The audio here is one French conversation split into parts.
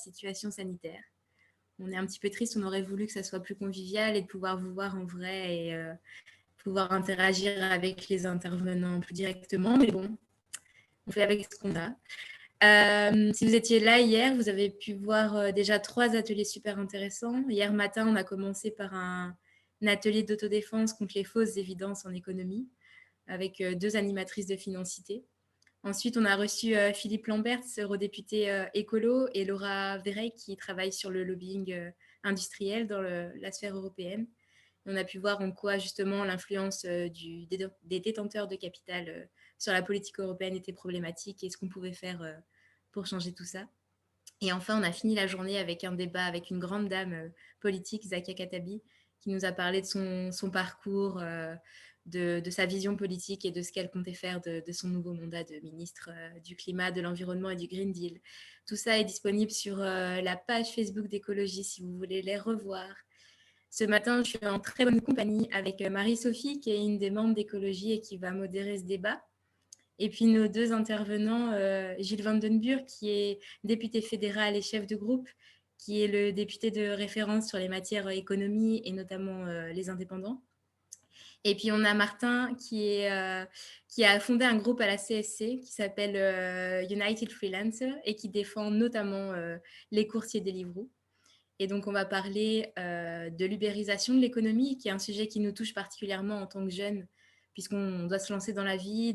situation sanitaire. On est un petit peu triste, on aurait voulu que ça soit plus convivial et de pouvoir vous voir en vrai et pouvoir interagir avec les intervenants plus directement, mais bon, on fait avec ce qu'on a. Si vous étiez là hier, vous avez pu voir déjà 3 ateliers super intéressants. Hier matin, on a commencé par un atelier d'autodéfense contre les fausses évidences en économie, avec 2 animatrices de Financité. Ensuite, on a reçu Philippe Lambert, eurodéputé écolo, et Laura Verey, qui travaille sur le lobbying industriel dans la sphère européenne. Et on a pu voir en quoi, justement, l'influence des détenteurs de capital sur la politique européenne était problématique et ce qu'on pouvait faire pour changer tout ça. Et enfin, on a fini la journée avec un débat avec une grande dame politique, Zakia Katabi, qui nous a parlé de son parcours, de sa vision politique et de ce qu'elle comptait faire de son nouveau mandat de ministre du Climat, de l'Environnement et du Green Deal. Tout ça est disponible sur la page Facebook d'Écologie si vous voulez les revoir. Ce matin, je suis en très bonne compagnie avec Marie-Sophie, qui est une des membres d'Écologie et qui va modérer ce débat. Et puis nos 2 intervenants, Gilles Vandenburg, qui est député fédéral et chef de groupe, qui est le député de référence sur les matières économie et notamment les indépendants. Et puis on a Martin qui a fondé un groupe à la CSC qui s'appelle United Freelancer et qui défend notamment les coursiers Deliveroo. Et donc, on va parler de l'ubérisation de l'économie, qui est un sujet qui nous touche particulièrement en tant que jeunes, puisqu'on doit se lancer dans la vie,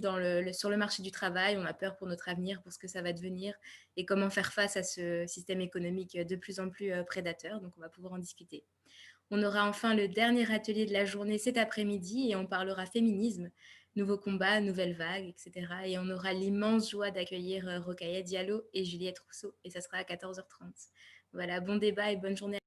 sur le marché du travail. On a peur pour notre avenir, pour ce que ça va devenir, et comment faire face à ce système économique de plus en plus prédateur. Donc, on va pouvoir en discuter. On aura enfin le dernier atelier de la journée cet après-midi, et on parlera féminisme, nouveaux combats, nouvelles vagues, etc. Et on aura l'immense joie d'accueillir Rokhaya Diallo et Juliette Rousseau, et ça sera à 14h30. Voilà, bon débat et bonne journée.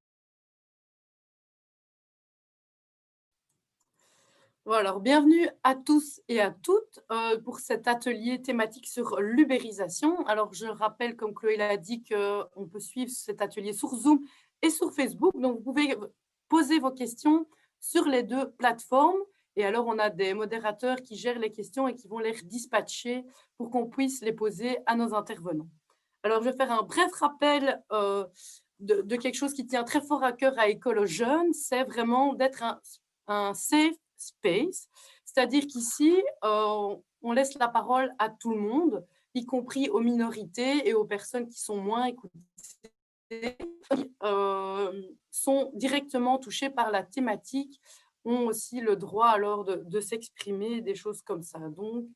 Voilà, alors bienvenue à tous et à toutes pour cet atelier thématique sur l'ubérisation. Alors, je rappelle, comme Chloé l'a dit, qu'on peut suivre cet atelier sur Zoom et sur Facebook. Donc, vous pouvez poser vos questions sur les 2 plateformes. Et alors, on a des modérateurs qui gèrent les questions et qui vont les dispatcher pour qu'on puisse les poser à nos intervenants. Alors, je vais faire un bref rappel de quelque chose qui tient très fort à cœur à École aux jeunes. C'est vraiment d'être un safe space, c'est-à-dire qu'ici, on laisse la parole à tout le monde, y compris aux minorités et aux personnes qui sont moins écoutées, sont directement touchées par la thématique, ont aussi le droit alors de s'exprimer, des choses comme ça. Donc,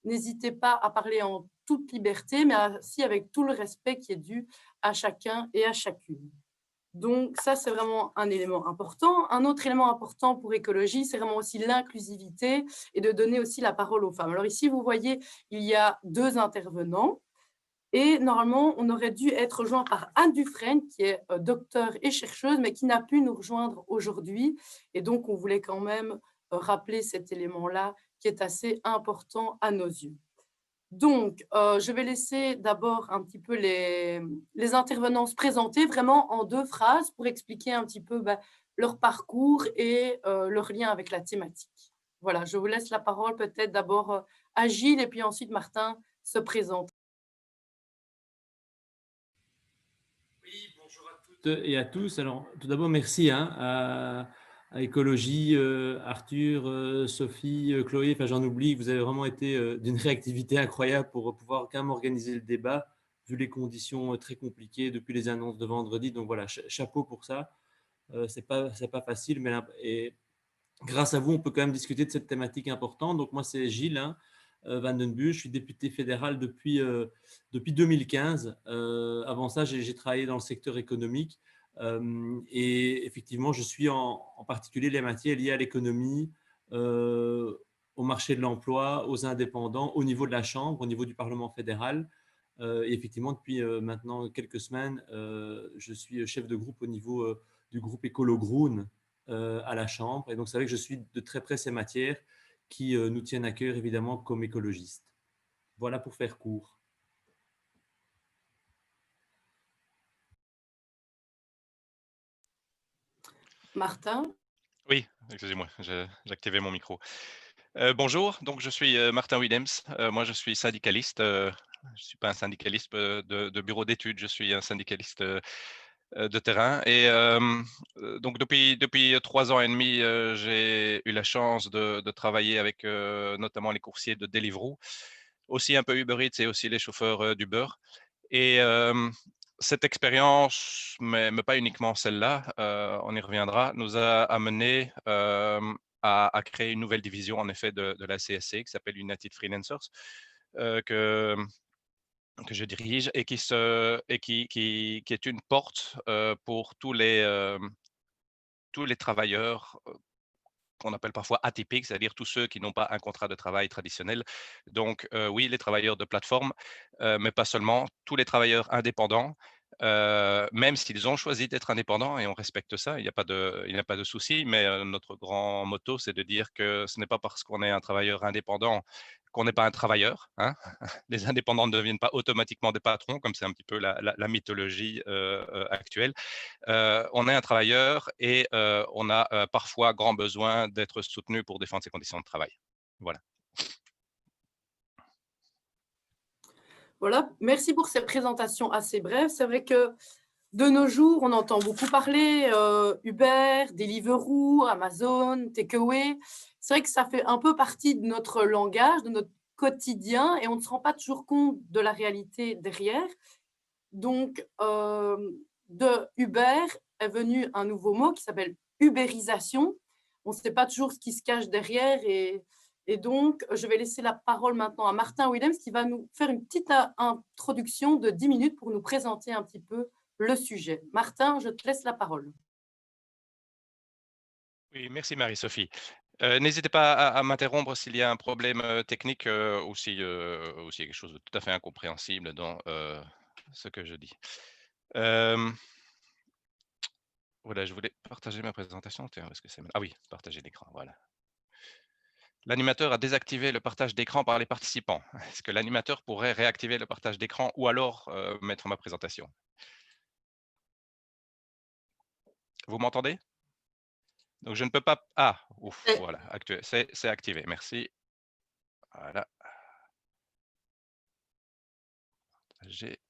n'hésitez pas à parler en toute liberté, mais aussi avec tout le respect qui est dû à chacun et à chacune. Donc, ça, c'est vraiment un élément important. Un autre élément important pour écologie, c'est vraiment aussi l'inclusivité et de donner aussi la parole aux femmes. Alors ici, vous voyez, il y a 2 intervenants et normalement, on aurait dû être rejoint par Anne Dufresne, qui est docteure et chercheuse, mais qui n'a pu nous rejoindre aujourd'hui. Et donc, on voulait quand même rappeler cet élément-là qui est assez important à nos yeux. Donc, je vais laisser d'abord un petit peu les intervenants se présenter vraiment en 2 phrases pour expliquer un petit peu leur parcours et leur lien avec la thématique. Voilà, je vous laisse la parole peut-être d'abord à Gilles et puis ensuite Martin se présente. Oui, bonjour à toutes et à tous. Alors, tout d'abord, merci à Écologie, Arthur, Sophie, Chloé, enfin j'en oublie, vous avez vraiment été d'une réactivité incroyable pour pouvoir quand même organiser le débat, vu les conditions très compliquées depuis les annonces de vendredi. Donc voilà, chapeau pour ça. C'est pas facile, mais et grâce à vous, on peut quand même discuter de cette thématique importante. Donc moi, c'est Gilles Vandenbusch, je suis député fédéral depuis 2015. Avant ça, j'ai travaillé dans le secteur économique. Et effectivement, je suis en particulier les matières liées à l'économie, au marché de l'emploi, aux indépendants, au niveau de la Chambre, au niveau du Parlement fédéral. Et effectivement, depuis maintenant quelques semaines, je suis chef de groupe au niveau du groupe Écolo Groen à la Chambre. Et donc, c'est vrai que je suis de très près ces matières qui nous tiennent à cœur, évidemment, comme écologistes. Voilà pour faire court. Martin? Oui, excusez-moi, j'ai activé mon micro. Bonjour, donc je suis Martin Willems. Moi, je suis syndicaliste Je ne suis pas un syndicaliste de bureau d'études, je suis un syndicaliste de terrain. Et donc, depuis 3 ans et demi, j'ai eu la chance de travailler avec notamment les coursiers de Deliveroo, aussi un peu Uber Eats et aussi les chauffeurs d'Uber. Et cette expérience, mais pas uniquement celle-là, on y reviendra, nous a amené à créer une nouvelle division en effet de la CSC qui s'appelle United Freelancers, que je dirige et qui est une porte pour tous les travailleurs qu'on appelle parfois atypiques, c'est-à-dire tous ceux qui n'ont pas un contrat de travail traditionnel. Donc oui, les travailleurs de plateforme, mais pas seulement, tous les travailleurs indépendants, même s'ils ont choisi d'être indépendants et on respecte ça, il n'y a pas de souci, mais notre grand motto, c'est de dire que ce n'est pas parce qu'on est un travailleur indépendant qu'on n'est pas un travailleur, hein. Les indépendants ne deviennent pas automatiquement des patrons, comme c'est un petit peu la mythologie actuelle. On est un travailleur et on a parfois grand besoin d'être soutenu pour défendre ses conditions de travail. Voilà. Voilà, merci pour ces présentations assez brèves. C'est vrai que de nos jours, on entend beaucoup parler Uber, Deliveroo, Amazon, Takeaway. C'est vrai que ça fait un peu partie de notre langage, de notre quotidien, et on ne se rend pas toujours compte de la réalité derrière. Donc, de Uber est venu un nouveau mot qui s'appelle ubérisation. On ne sait pas toujours ce qui se cache derrière. Et donc, je vais laisser la parole maintenant à Martin Willems qui va nous faire une petite introduction de 10 minutes pour nous présenter un petit peu le sujet. Martin, je te laisse la parole. Oui, merci Marie-Sophie. N'hésitez pas à m'interrompre s'il y a un problème technique ou s'il y a quelque chose de tout à fait incompréhensible dans ce que je dis. Voilà, je voulais partager ma présentation. Tiens, où est-ce que c'est? Ah oui, partager l'écran, voilà. L'animateur a désactivé le partage d'écran par les participants. Est-ce que l'animateur pourrait réactiver le partage d'écran ou alors mettre ma présentation? Vous m'entendez? Donc, je ne peux pas… Ah, ouf, voilà, c'est activé, merci. Voilà. Partager.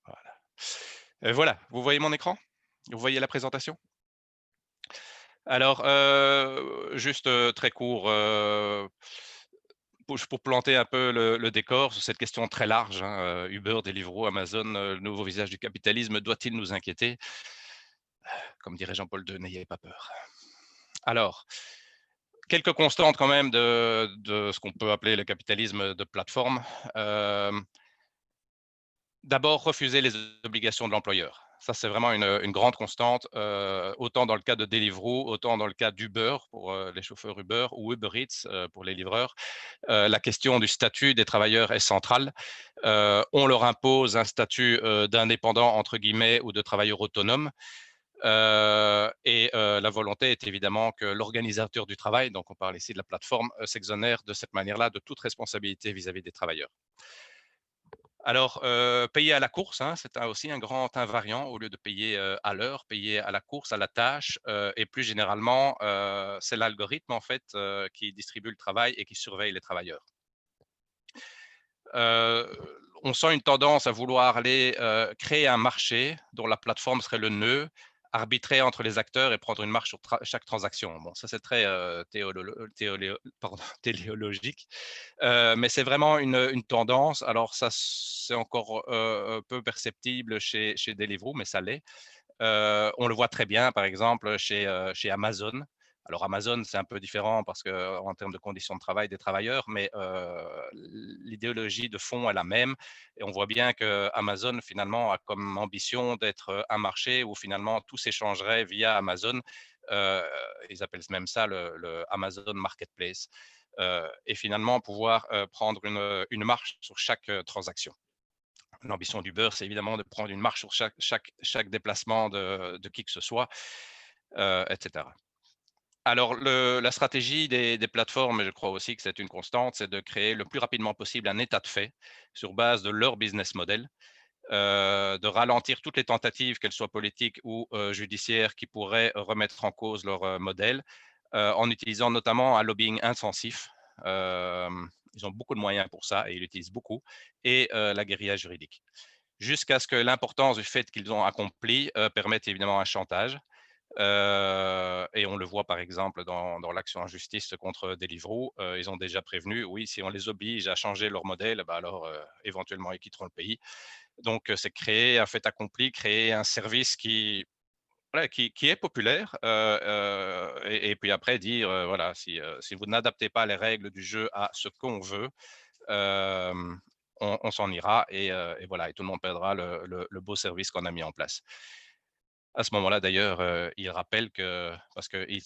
Voilà. Voilà, vous voyez mon écran? Vous voyez la présentation? Alors, juste très court, pour planter un peu le décor sur cette question très large, hein, Uber, Deliveroo, Amazon, le nouveau visage du capitalisme, doit-il nous inquiéter? Comme dirait Jean-Paul II, n'ayez pas peur. Alors, quelques constantes quand même de ce qu'on peut appeler le capitalisme de plateforme. D'abord, refuser les obligations de l'employeur. Ça, c'est vraiment une grande constante, autant dans le cas de Deliveroo, autant dans le cas d'Uber pour les chauffeurs Uber ou Uber Eats pour les livreurs. La question du statut des travailleurs est centrale. On leur impose un statut d'indépendant, entre guillemets, ou de travailleur autonome. Et la volonté est évidemment que l'organisateur du travail, donc on parle ici de la plateforme, s'exonère de cette manière-là de toute responsabilité vis-à-vis des travailleurs. Alors, payer à la course, hein, c'est aussi un grand invariant au lieu de payer à l'heure, payer à la course, à la tâche, et plus généralement, c'est l'algorithme en fait qui distribue le travail et qui surveille les travailleurs. On sent une tendance à vouloir aller créer un marché dont la plateforme serait le nœud, arbitrer entre les acteurs et prendre une marge sur chaque transaction. Bon, ça c'est très téléologique, mais c'est vraiment une tendance. Alors ça, c'est encore peu perceptible chez Deliveroo, mais ça l'est. On le voit très bien, par exemple, chez Amazon. Alors Amazon, c'est un peu différent parce qu'en termes de conditions de travail des travailleurs, mais l'idéologie de fond est la même. Et on voit bien que Amazon, finalement, a comme ambition d'être un marché où finalement tout s'échangerait via Amazon. Ils appellent même ça le Amazon Marketplace. Et finalement, pouvoir prendre une marge sur chaque transaction. L'ambition du beurre, c'est évidemment de prendre une marge sur chaque déplacement de qui que ce soit, etc. Alors, la stratégie des plateformes, et je crois aussi que c'est une constante, c'est de créer le plus rapidement possible un état de fait sur base de leur business model. de ralentir toutes les tentatives, qu'elles soient politiques ou judiciaires, qui pourraient remettre en cause leur modèle, en utilisant notamment un lobbying intensif. Ils ont beaucoup de moyens pour ça et ils l'utilisent beaucoup, et la guérilla juridique. Jusqu'à ce que l'importance du fait qu'ils ont accompli permette évidemment un chantage. Et on le voit par exemple dans l'action en justice contre Deliveroo. Ils ont déjà prévenu, oui, si on les oblige à changer leur modèle, bah alors éventuellement ils quitteront le pays. Donc c'est créer un fait accompli, créer un service voilà, qui est populaire, et puis après dire, voilà, si vous n'adaptez pas les règles du jeu à ce qu'on veut, on s'en ira, et voilà, et tout le monde perdra le beau service qu'on a mis en place. À ce moment-là, d'ailleurs, ils rappellent que, parce qu'ils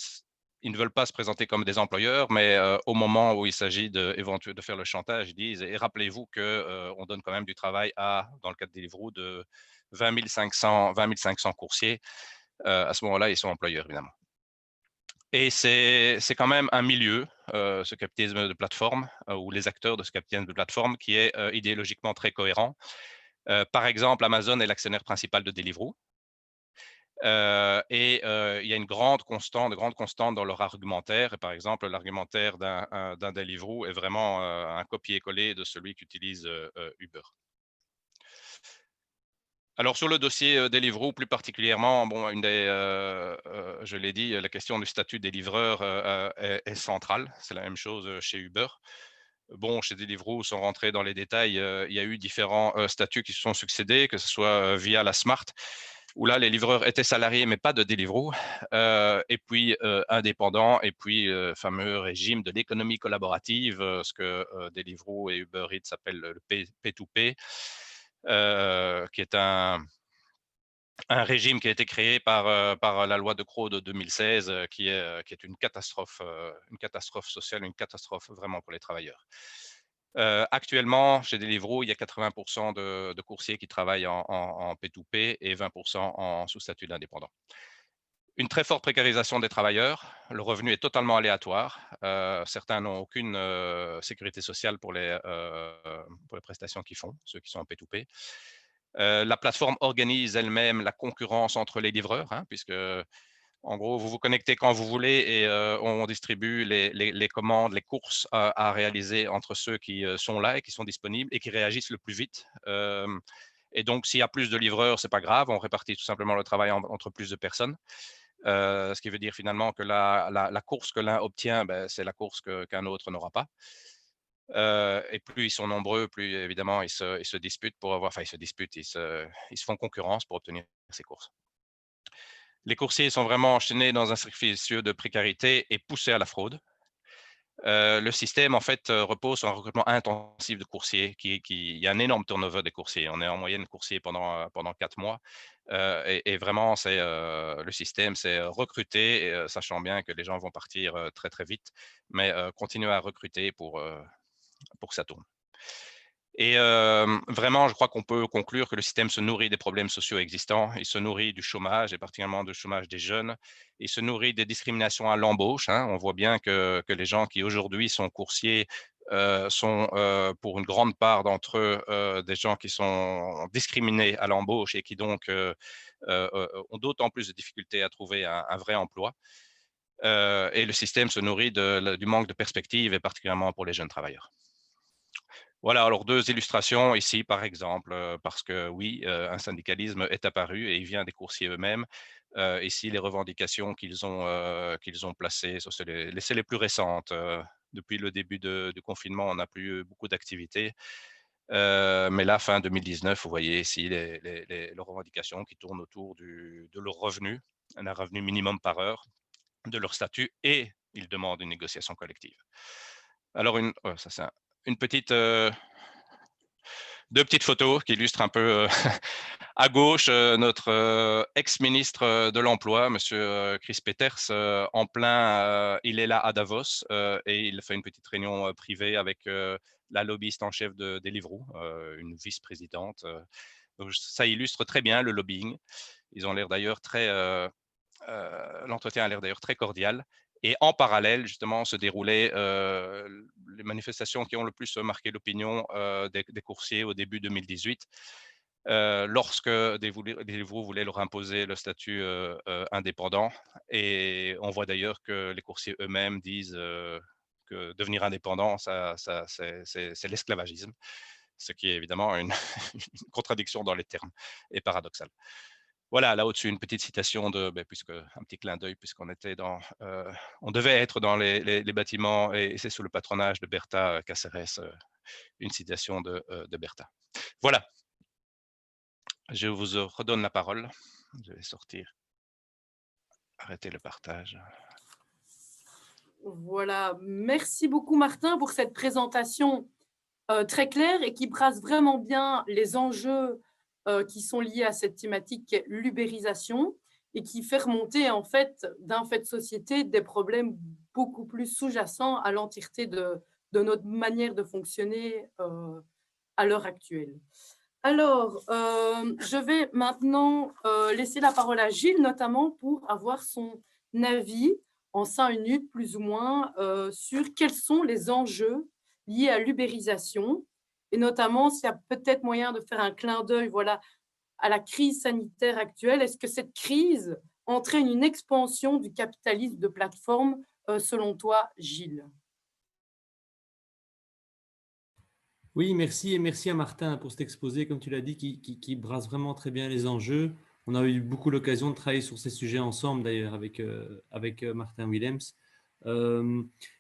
ne veulent pas se présenter comme des employeurs, mais au moment où il s'agit de faire le chantage, ils disent: «Et rappelez-vous qu'on donne quand même du travail à, dans le cas de Deliveroo, de 20 500 coursiers». À ce moment-là, ils sont employeurs, évidemment. Et c'est quand même un milieu, ce capitalisme de plateforme, ou les acteurs de ce capitalisme de plateforme, qui est idéologiquement très cohérent. Par exemple, Amazon est l'actionnaire principal de Deliveroo. Il y a une grande constante dans leur argumentaire. Et par exemple, l'argumentaire d'un Deliveroo est vraiment un copier-coller de celui qu'utilise Uber. Alors sur le dossier Deliveroo plus particulièrement, bon, je l'ai dit, la question du statut des livreurs est centrale. C'est la même chose chez Uber. Bon, chez Deliveroo, sans rentrer dans les détails, il y a eu différents statuts qui se sont succédés, que ce soit via la Smart, où là, les livreurs étaient salariés, mais pas de Deliveroo, et puis indépendants, et puis fameux régime de l'économie collaborative, ce que Deliveroo et Uber Eats appellent le P2P, qui est un régime qui a été créé par la loi de Croo de 2016, qui est une catastrophe sociale, une catastrophe vraiment pour les travailleurs. Actuellement, chez Deliveroo, il y a 80% de coursiers qui travaillent en P2P et 20% sous statut d'indépendant. Une très forte précarisation des travailleurs. Le revenu est totalement aléatoire. Certains n'ont aucune sécurité sociale pour les prestations qu'ils font, ceux qui sont en P2P. La plateforme organise elle-même la concurrence entre les livreurs, hein, puisque en gros, vous vous connectez quand vous voulez, et on distribue les commandes, les courses à réaliser entre ceux qui sont là et qui sont disponibles et qui réagissent le plus vite. Et donc, s'il y a plus de livreurs, c'est pas grave, on répartit tout simplement le travail entre plus de personnes. Ce qui veut dire finalement que la course que l'un obtient, ben, c'est la course qu'un autre n'aura pas. Et plus ils sont nombreux, plus évidemment ils se disputent pour avoir, enfin ils se disputent, ils se font concurrence pour obtenir ces courses. Les coursiers sont vraiment enchaînés dans un cercle vicieux de précarité et poussés à la fraude. Le système, en fait, repose sur un recrutement intensif de coursiers. Il y a un énorme turnover des coursiers. On est en moyenne coursier pendant 4 mois. Et vraiment, le système, c'est recruter, sachant bien que les gens vont partir très, très vite, mais continuer à recruter pour que ça tourne. Et vraiment, je crois qu'on peut conclure que le système se nourrit des problèmes sociaux existants. Il se nourrit du chômage, et particulièrement du chômage des jeunes. Il se nourrit des discriminations à l'embauche, hein. On voit bien que les gens qui aujourd'hui sont coursiers sont pour une grande part d'entre eux des gens qui sont discriminés à l'embauche et qui donc ont d'autant plus de difficultés à trouver un vrai emploi. Et le système se nourrit du manque de perspective, et particulièrement pour les jeunes travailleurs. Voilà, alors 2 illustrations ici, par exemple, parce que oui, un syndicalisme est apparu et il vient des coursiers eux-mêmes. Ici, les revendications qu'ils ont placées, c'est les plus récentes. Depuis le début du confinement, on n'a plus eu beaucoup d'activités. Mais là, fin 2019, vous voyez ici les revendications qui tournent autour de leur revenu, un revenu minimum par heure, de leur statut, et ils demandent une négociation collective. Alors, ça c'est une petite... 2 petites photos qui illustrent un peu à gauche notre ex-ministre de l'Emploi, monsieur Chris Peters, en plein, il est là à Davos et il fait une petite réunion privée avec la lobbyiste en chef de Deliveroo, une vice-présidente. Donc ça illustre très bien le lobbying. Ils ont l'air d'ailleurs l'entretien a l'air d'ailleurs très cordial. Et en parallèle, justement, se déroulaient les manifestations qui ont le plus marqué l'opinion des coursiers au début 2018. lorsque Deliveroo voulait leur imposer le statut indépendant. Et on voit d'ailleurs que les coursiers eux-mêmes disent que devenir indépendant, c'est l'esclavagisme, ce qui est évidemment une contradiction dans les termes et paradoxal. Voilà, là au-dessus, une petite citation un petit clin d'œil, puisqu'on était on devait être dans les bâtiments, et c'est sous le patronage de Bertha Cáceres, une citation de Bertha. Voilà, je vous redonne la parole. Je vais arrêter le partage. Voilà, merci beaucoup Martin pour cette présentation très claire et qui brasse vraiment bien les enjeux qui sont liés à cette thématique l'ubérisation et qui fait remonter en fait d'un fait de société des problèmes beaucoup plus sous-jacents à l'entièreté de notre manière de fonctionner à l'heure actuelle. Alors, je vais maintenant laisser la parole à Gilles, notamment pour avoir son avis en 5 minutes, plus ou moins, sur quels sont les enjeux liés à l'ubérisation, et notamment s'il y a peut-être moyen de faire un clin d'œil, voilà, à la crise sanitaire actuelle. Est-ce que cette crise entraîne une expansion du capitalisme de plateforme, selon toi, Gilles? Oui, merci et merci à Martin pour cet exposé, comme tu l'as dit, qui brasse vraiment très bien les enjeux. On a eu beaucoup l'occasion de travailler sur ces sujets ensemble, d'ailleurs, avec Martin Willems.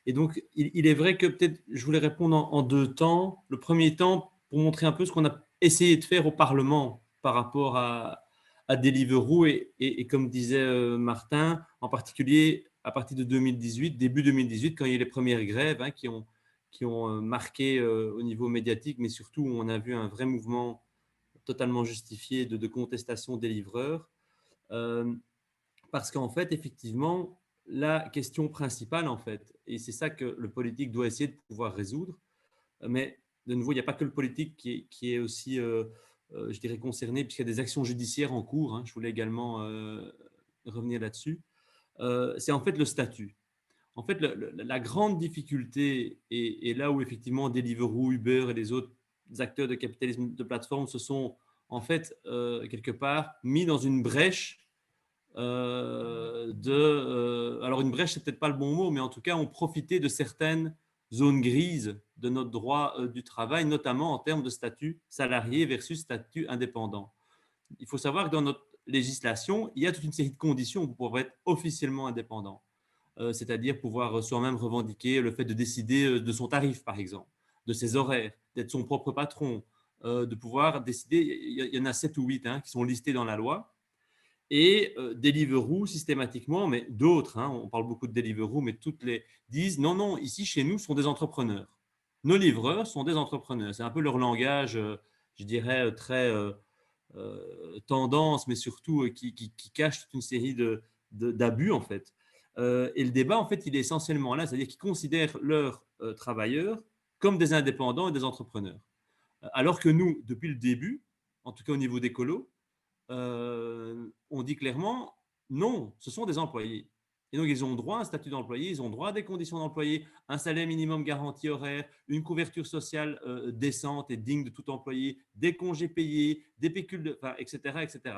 Et donc, il est vrai que peut-être je voulais répondre en 2 temps. Le premier temps, pour montrer un peu ce qu'on a essayé de faire au Parlement par rapport à Deliveroo. Et comme disait Martin, en particulier à partir de 2018, début 2018, quand il y a eu les premières grèves qui ont marqué au niveau médiatique, mais surtout où on a vu un vrai mouvement totalement justifié de contestation des livreurs. Parce qu'en fait, effectivement, la question principale, en fait, et c'est ça que le politique doit essayer de pouvoir résoudre, mais de nouveau, il n'y a pas que le politique qui est aussi, je dirais, concerné, puisqu'il y a des actions judiciaires en cours, hein, je voulais également revenir là-dessus, c'est en fait le statut. En fait, la grande difficulté, et là où effectivement Deliveroo, Uber et les autres acteurs de capitalisme de plateforme se sont en fait quelque part mis dans une brèche alors une brèche, c'est peut-être pas le bon mot, mais en tout cas, ont profité de certaines zones grises de notre droit du travail, notamment en termes de statut salarié versus statut indépendant. Il faut savoir que dans notre législation, il y a toute une série de conditions pour pouvoir être officiellement indépendant. C'est-à-dire pouvoir soi-même revendiquer le fait de décider de son tarif, par exemple, de ses horaires, d'être son propre patron, de pouvoir décider, il y en a 7 ou 8 qui sont listés dans la loi, et Deliveroo systématiquement, mais d'autres, on parle beaucoup de Deliveroo, mais toutes les disent non, non, ici chez nous, ce sont des entrepreneurs. Nos livreurs sont des entrepreneurs. C'est un peu leur langage, je dirais, très tendance, mais surtout qui cache toute une série d'abus en fait. Et le débat, en fait, il est essentiellement là, c'est-à-dire qu'ils considèrent leurs travailleurs comme des indépendants et des entrepreneurs. Alors que nous, depuis le début, en tout cas au niveau des colos, on dit clairement non, ce sont des employés. Et donc, ils ont droit à un statut d'employé, ils ont droit à des conditions d'employé, un salaire minimum garanti horaire, une couverture sociale décente et digne de tout employé, des congés payés, des pécules, etc., etc.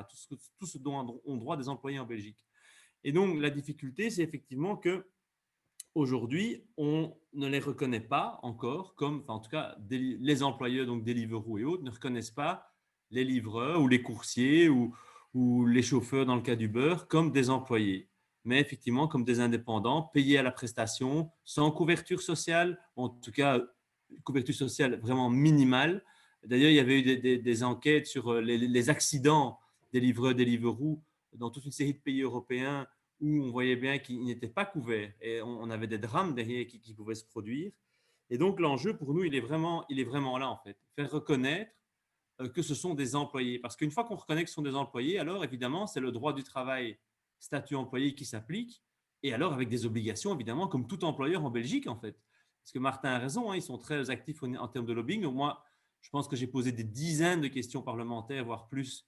Tout ce dont ont droit des employés en Belgique. Et donc, la difficulté, c'est effectivement que aujourd'hui, on ne les reconnaît pas encore comme, en tout cas, les employeurs, donc Deliveroo et autres, ne reconnaissent pas les livreurs ou les coursiers ou les chauffeurs, dans le cas d'Uber, comme des employés, mais effectivement comme des indépendants, payés à la prestation, sans couverture sociale, en tout cas, couverture sociale vraiment minimale. D'ailleurs, il y avait eu des enquêtes sur les accidents des livreurs, des Deliveroo dans toute une série de pays européens où on voyait bien qu'ils n'étaient pas couverts et on avait des drames derrière qui pouvaient se produire. Et donc, l'enjeu pour nous, il est vraiment là, en fait. Faire reconnaître que ce sont des employés. Parce qu'une fois qu'on reconnaît que ce sont des employés, alors évidemment, c'est le droit du travail, statut employé qui s'applique. Et alors, avec des obligations, évidemment, comme tout employeur en Belgique, en fait. Parce que Martin a raison, ils sont très actifs en termes de lobbying. Donc, moi, je pense que j'ai posé des dizaines de questions parlementaires, voire plus,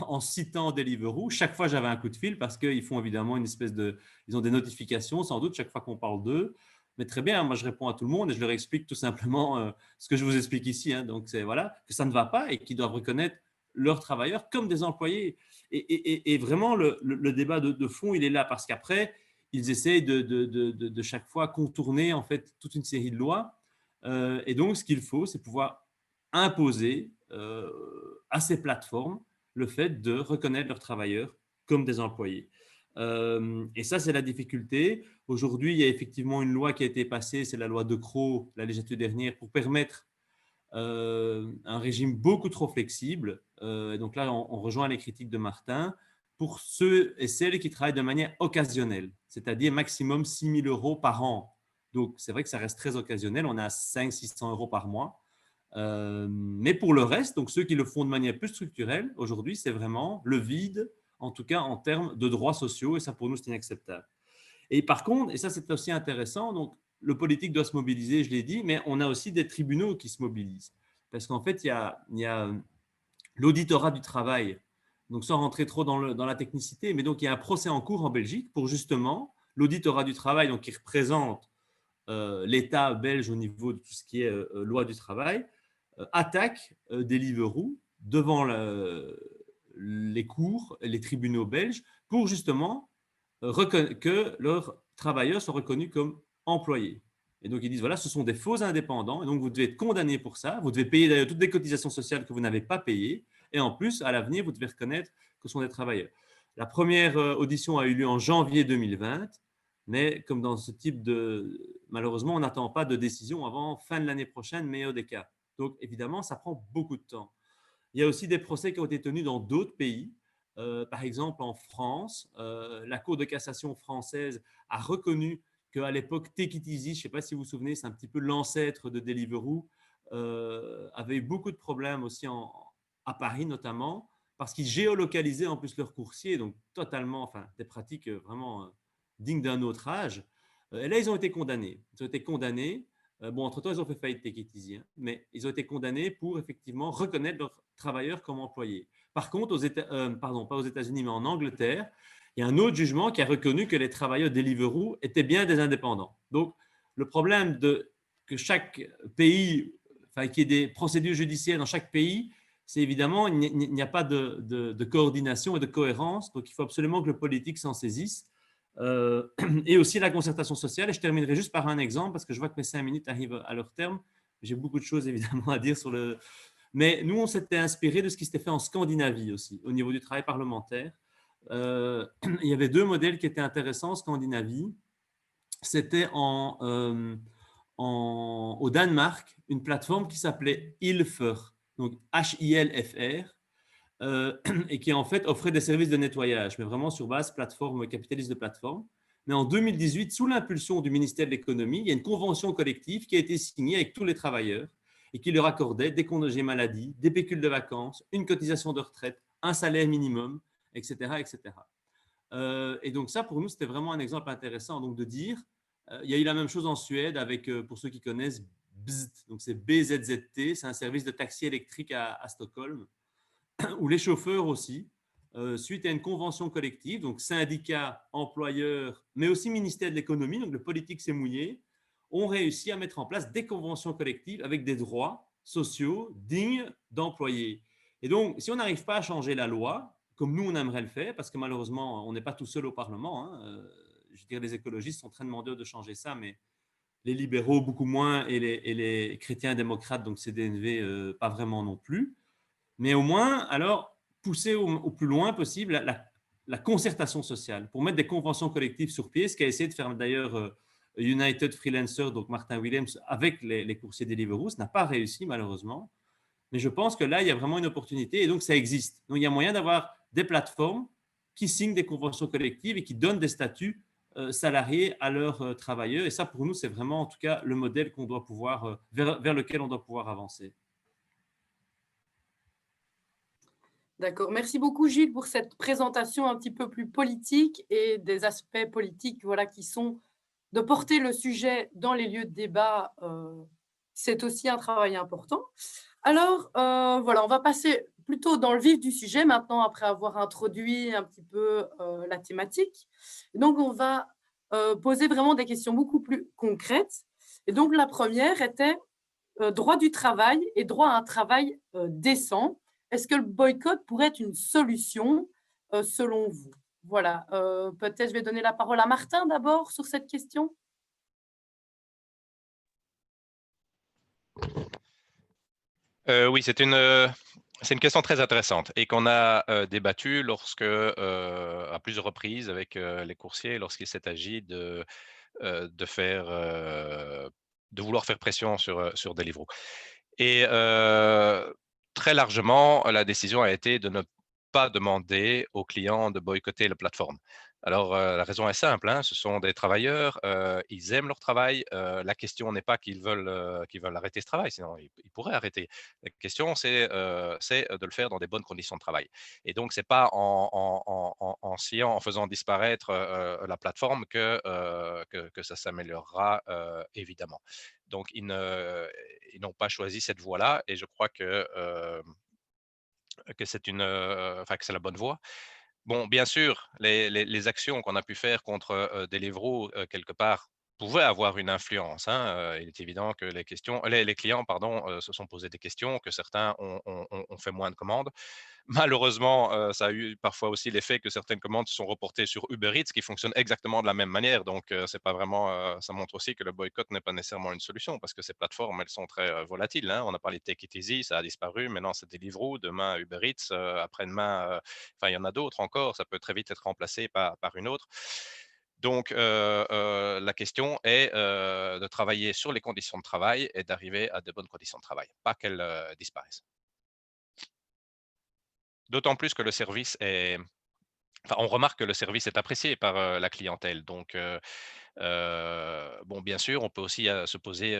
en citant Deliveroo. Chaque fois, j'avais un coup de fil parce qu'ils font évidemment une espèce de… Ils ont des notifications, sans doute, chaque fois qu'on parle d'eux. Mais très bien, moi, je réponds à tout le monde et je leur explique tout simplement ce que je vous explique ici. Donc, c'est voilà, que ça ne va pas et qu'ils doivent reconnaître leurs travailleurs comme des employés. Et vraiment, le débat de fond, il est là parce qu'après, ils essayent de chaque fois contourner en fait toute une série de lois. Et donc, ce qu'il faut, c'est pouvoir imposer à ces plateformes le fait de reconnaître leurs travailleurs comme des employés. Et ça, c'est la difficulté. Aujourd'hui, il y a effectivement une loi qui a été passée, c'est la loi De Croo, la législature dernière, pour permettre un régime beaucoup trop flexible. Et donc là, on rejoint les critiques de Martin, pour ceux et celles qui travaillent de manière occasionnelle, c'est-à-dire maximum 6 000 € par an. Donc, c'est vrai que ça reste très occasionnel. On a 500-600 € par mois. Mais pour le reste, donc ceux qui le font de manière plus structurelle, aujourd'hui, c'est vraiment le vide, en tout cas en termes de droits sociaux, et ça, pour nous, c'est inacceptable. Et par contre, et ça, c'est aussi intéressant, donc le politique doit se mobiliser, je l'ai dit, mais on a aussi des tribunaux qui se mobilisent. Parce qu'en fait, il y a l'auditorat du travail, donc sans rentrer trop dans la technicité, mais donc il y a un procès en cours en Belgique pour justement l'auditorat du travail, donc qui représente l'État belge au niveau de tout ce qui est loi du travail, attaque Deliveroo devant les cours, les tribunaux belges, pour justement que leurs travailleurs soient reconnus comme employés. Et donc, ils disent, voilà, ce sont des faux indépendants, et donc vous devez être condamnés pour ça. Vous devez payer d'ailleurs toutes les cotisations sociales que vous n'avez pas payées. Et en plus, à l'avenir, vous devez reconnaître que ce sont des travailleurs. La première audition a eu lieu en janvier 2020, mais comme dans ce type de… Malheureusement, on n'attend pas de décision avant fin de l'année prochaine, meilleur des cas. Donc, évidemment, ça prend beaucoup de temps. Il y a aussi des procès qui ont été tenus dans d'autres pays. Par exemple, en France, la Cour de cassation française a reconnu qu'à l'époque, Take It Easy, je ne sais pas si vous vous souvenez, c'est un petit peu l'ancêtre de Deliveroo, avait eu beaucoup de problèmes aussi à Paris notamment, parce qu'ils géolocalisaient en plus leurs coursiers, donc totalement, enfin, des pratiques vraiment dignes d'un autre âge. Et là, ils ont été condamnés. Ils ont été condamnés. Bon, entre-temps, ils ont fait faillite Take It Easy, hein, mais ils ont été condamnés pour effectivement reconnaître leurs travailleurs comme employés. Par contre, pas aux États-Unis, mais en Angleterre, il y a un autre jugement qui a reconnu que les travailleurs Deliveroo étaient bien des indépendants. Donc, le problème que chaque pays, enfin, qu'il y ait des procédures judiciaires dans chaque pays, c'est évidemment, il n'y a pas de coordination et de cohérence. Donc, il faut absolument que le politique s'en saisisse. Et aussi la concertation sociale. Et je terminerai juste par un exemple, parce que je vois que mes 5 minutes arrivent à leur terme. J'ai beaucoup de choses, évidemment, à dire sur le… Mais nous, on s'était inspiré de ce qui s'était fait en Scandinavie aussi, au niveau du travail parlementaire. Il y avait 2 modèles qui étaient intéressants en Scandinavie. C'était au Danemark, une plateforme qui s'appelait Hilfer, donc H-I-L-F-R, et qui en fait offrait des services de nettoyage, mais vraiment sur base plateforme capitaliste de plateforme. Mais en 2018, sous l'impulsion du ministère de l'économie, il y a une convention collective qui a été signée avec tous les travailleurs et qui leur accordait des congés maladie, des pécules de vacances, une cotisation de retraite, un salaire minimum, etc. etc. Et donc ça, pour nous, c'était vraiment un exemple intéressant donc de dire, il y a eu la même chose en Suède avec, pour ceux qui connaissent, BZT, donc c'est BZZT, c'est un service de taxi électrique à Stockholm, où les chauffeurs aussi, suite à une convention collective, donc syndicats, employeurs, mais aussi ministère de l'économie, donc le politique s'est mouillé, ont réussi à mettre en place des conventions collectives avec des droits sociaux dignes d'employés. Et donc, si on n'arrive pas à changer la loi, comme nous, on aimerait le faire, parce que malheureusement, on n'est pas tout seul au Parlement, hein, je veux dire, les écologistes sont très demandeurs de changer ça, mais les libéraux beaucoup moins et les chrétiens démocrates, donc CDNV, pas vraiment non plus. Mais au moins, alors, pousser au plus loin possible la concertation sociale pour mettre des conventions collectives sur pied, ce qu'a essayé de faire d'ailleurs United Freelancers, donc Martin Williams, avec les coursiers Deliveroo. Ça n'a pas réussi, malheureusement. Mais je pense que là, il y a vraiment une opportunité et donc ça existe. Donc, il y a moyen d'avoir des plateformes qui signent des conventions collectives et qui donnent des statuts salariés à leurs travailleurs. Et ça, pour nous, c'est vraiment, en tout cas, le modèle qu'on doit pouvoir, vers lequel on doit pouvoir avancer. D'accord. Merci beaucoup, Gilles, pour cette présentation un petit peu plus politique et des aspects politiques, voilà, qui sont de porter le sujet dans les lieux de débat. C'est aussi un travail important. Alors, voilà, on va passer plutôt dans le vif du sujet maintenant, après avoir introduit un petit peu la thématique. Et donc, on va poser vraiment des questions beaucoup plus concrètes. Et donc, la première était droit du travail et droit à un travail décent. est-ce que le boycott pourrait être une solution selon vous? Voilà, peut-être je vais donner la parole à Martin d'abord sur cette question. Oui, c'est une question très intéressante et qu'on a débattu à plusieurs reprises avec les coursiers lorsqu'il s'est agi de faire, de vouloir faire pression sur Deliveroo. Et très largement, la décision a été de ne pas demander aux clients de boycotter la plateforme. Alors, la raison est simple, hein, ce sont des travailleurs, ils aiment leur travail. La question n'est pas qu'ils veulent arrêter ce travail, sinon ils pourraient arrêter. La question, c'est de le faire dans des bonnes conditions de travail. Et donc, c'est pas en faisant disparaître la plateforme que ça s'améliorera, évidemment. Donc, ils n'ont pas choisi cette voie-là et je crois que c'est la bonne voie. Bon, bien sûr, les actions qu'on a pu faire contre Deliveroo, quelque part, pouvaient avoir une influence, hein. Il est évident que les clients, pardon, se sont posés des questions, que certains ont fait moins de commandes. Malheureusement, ça a eu parfois aussi l'effet que certaines commandes sont reportées sur Uber Eats, qui fonctionne exactement de la même manière. Donc, c'est pas vraiment, ça montre aussi que le boycott n'est pas nécessairement une solution parce que ces plateformes, elles sont très volatiles, hein. On a parlé de Take It Easy, ça a disparu. Maintenant, c'est Deliveroo. Demain, Uber Eats. Après-demain, enfin, il y en a d'autres encore. Ça peut très vite être remplacé par une autre. Donc, la question est de travailler sur les conditions de travail et d'arriver à de bonnes conditions de travail, pas qu'elles disparaissent. D'autant plus que le service est, enfin, on remarque que le service est apprécié par la clientèle. Donc, bon, bien sûr, on peut aussi se poser,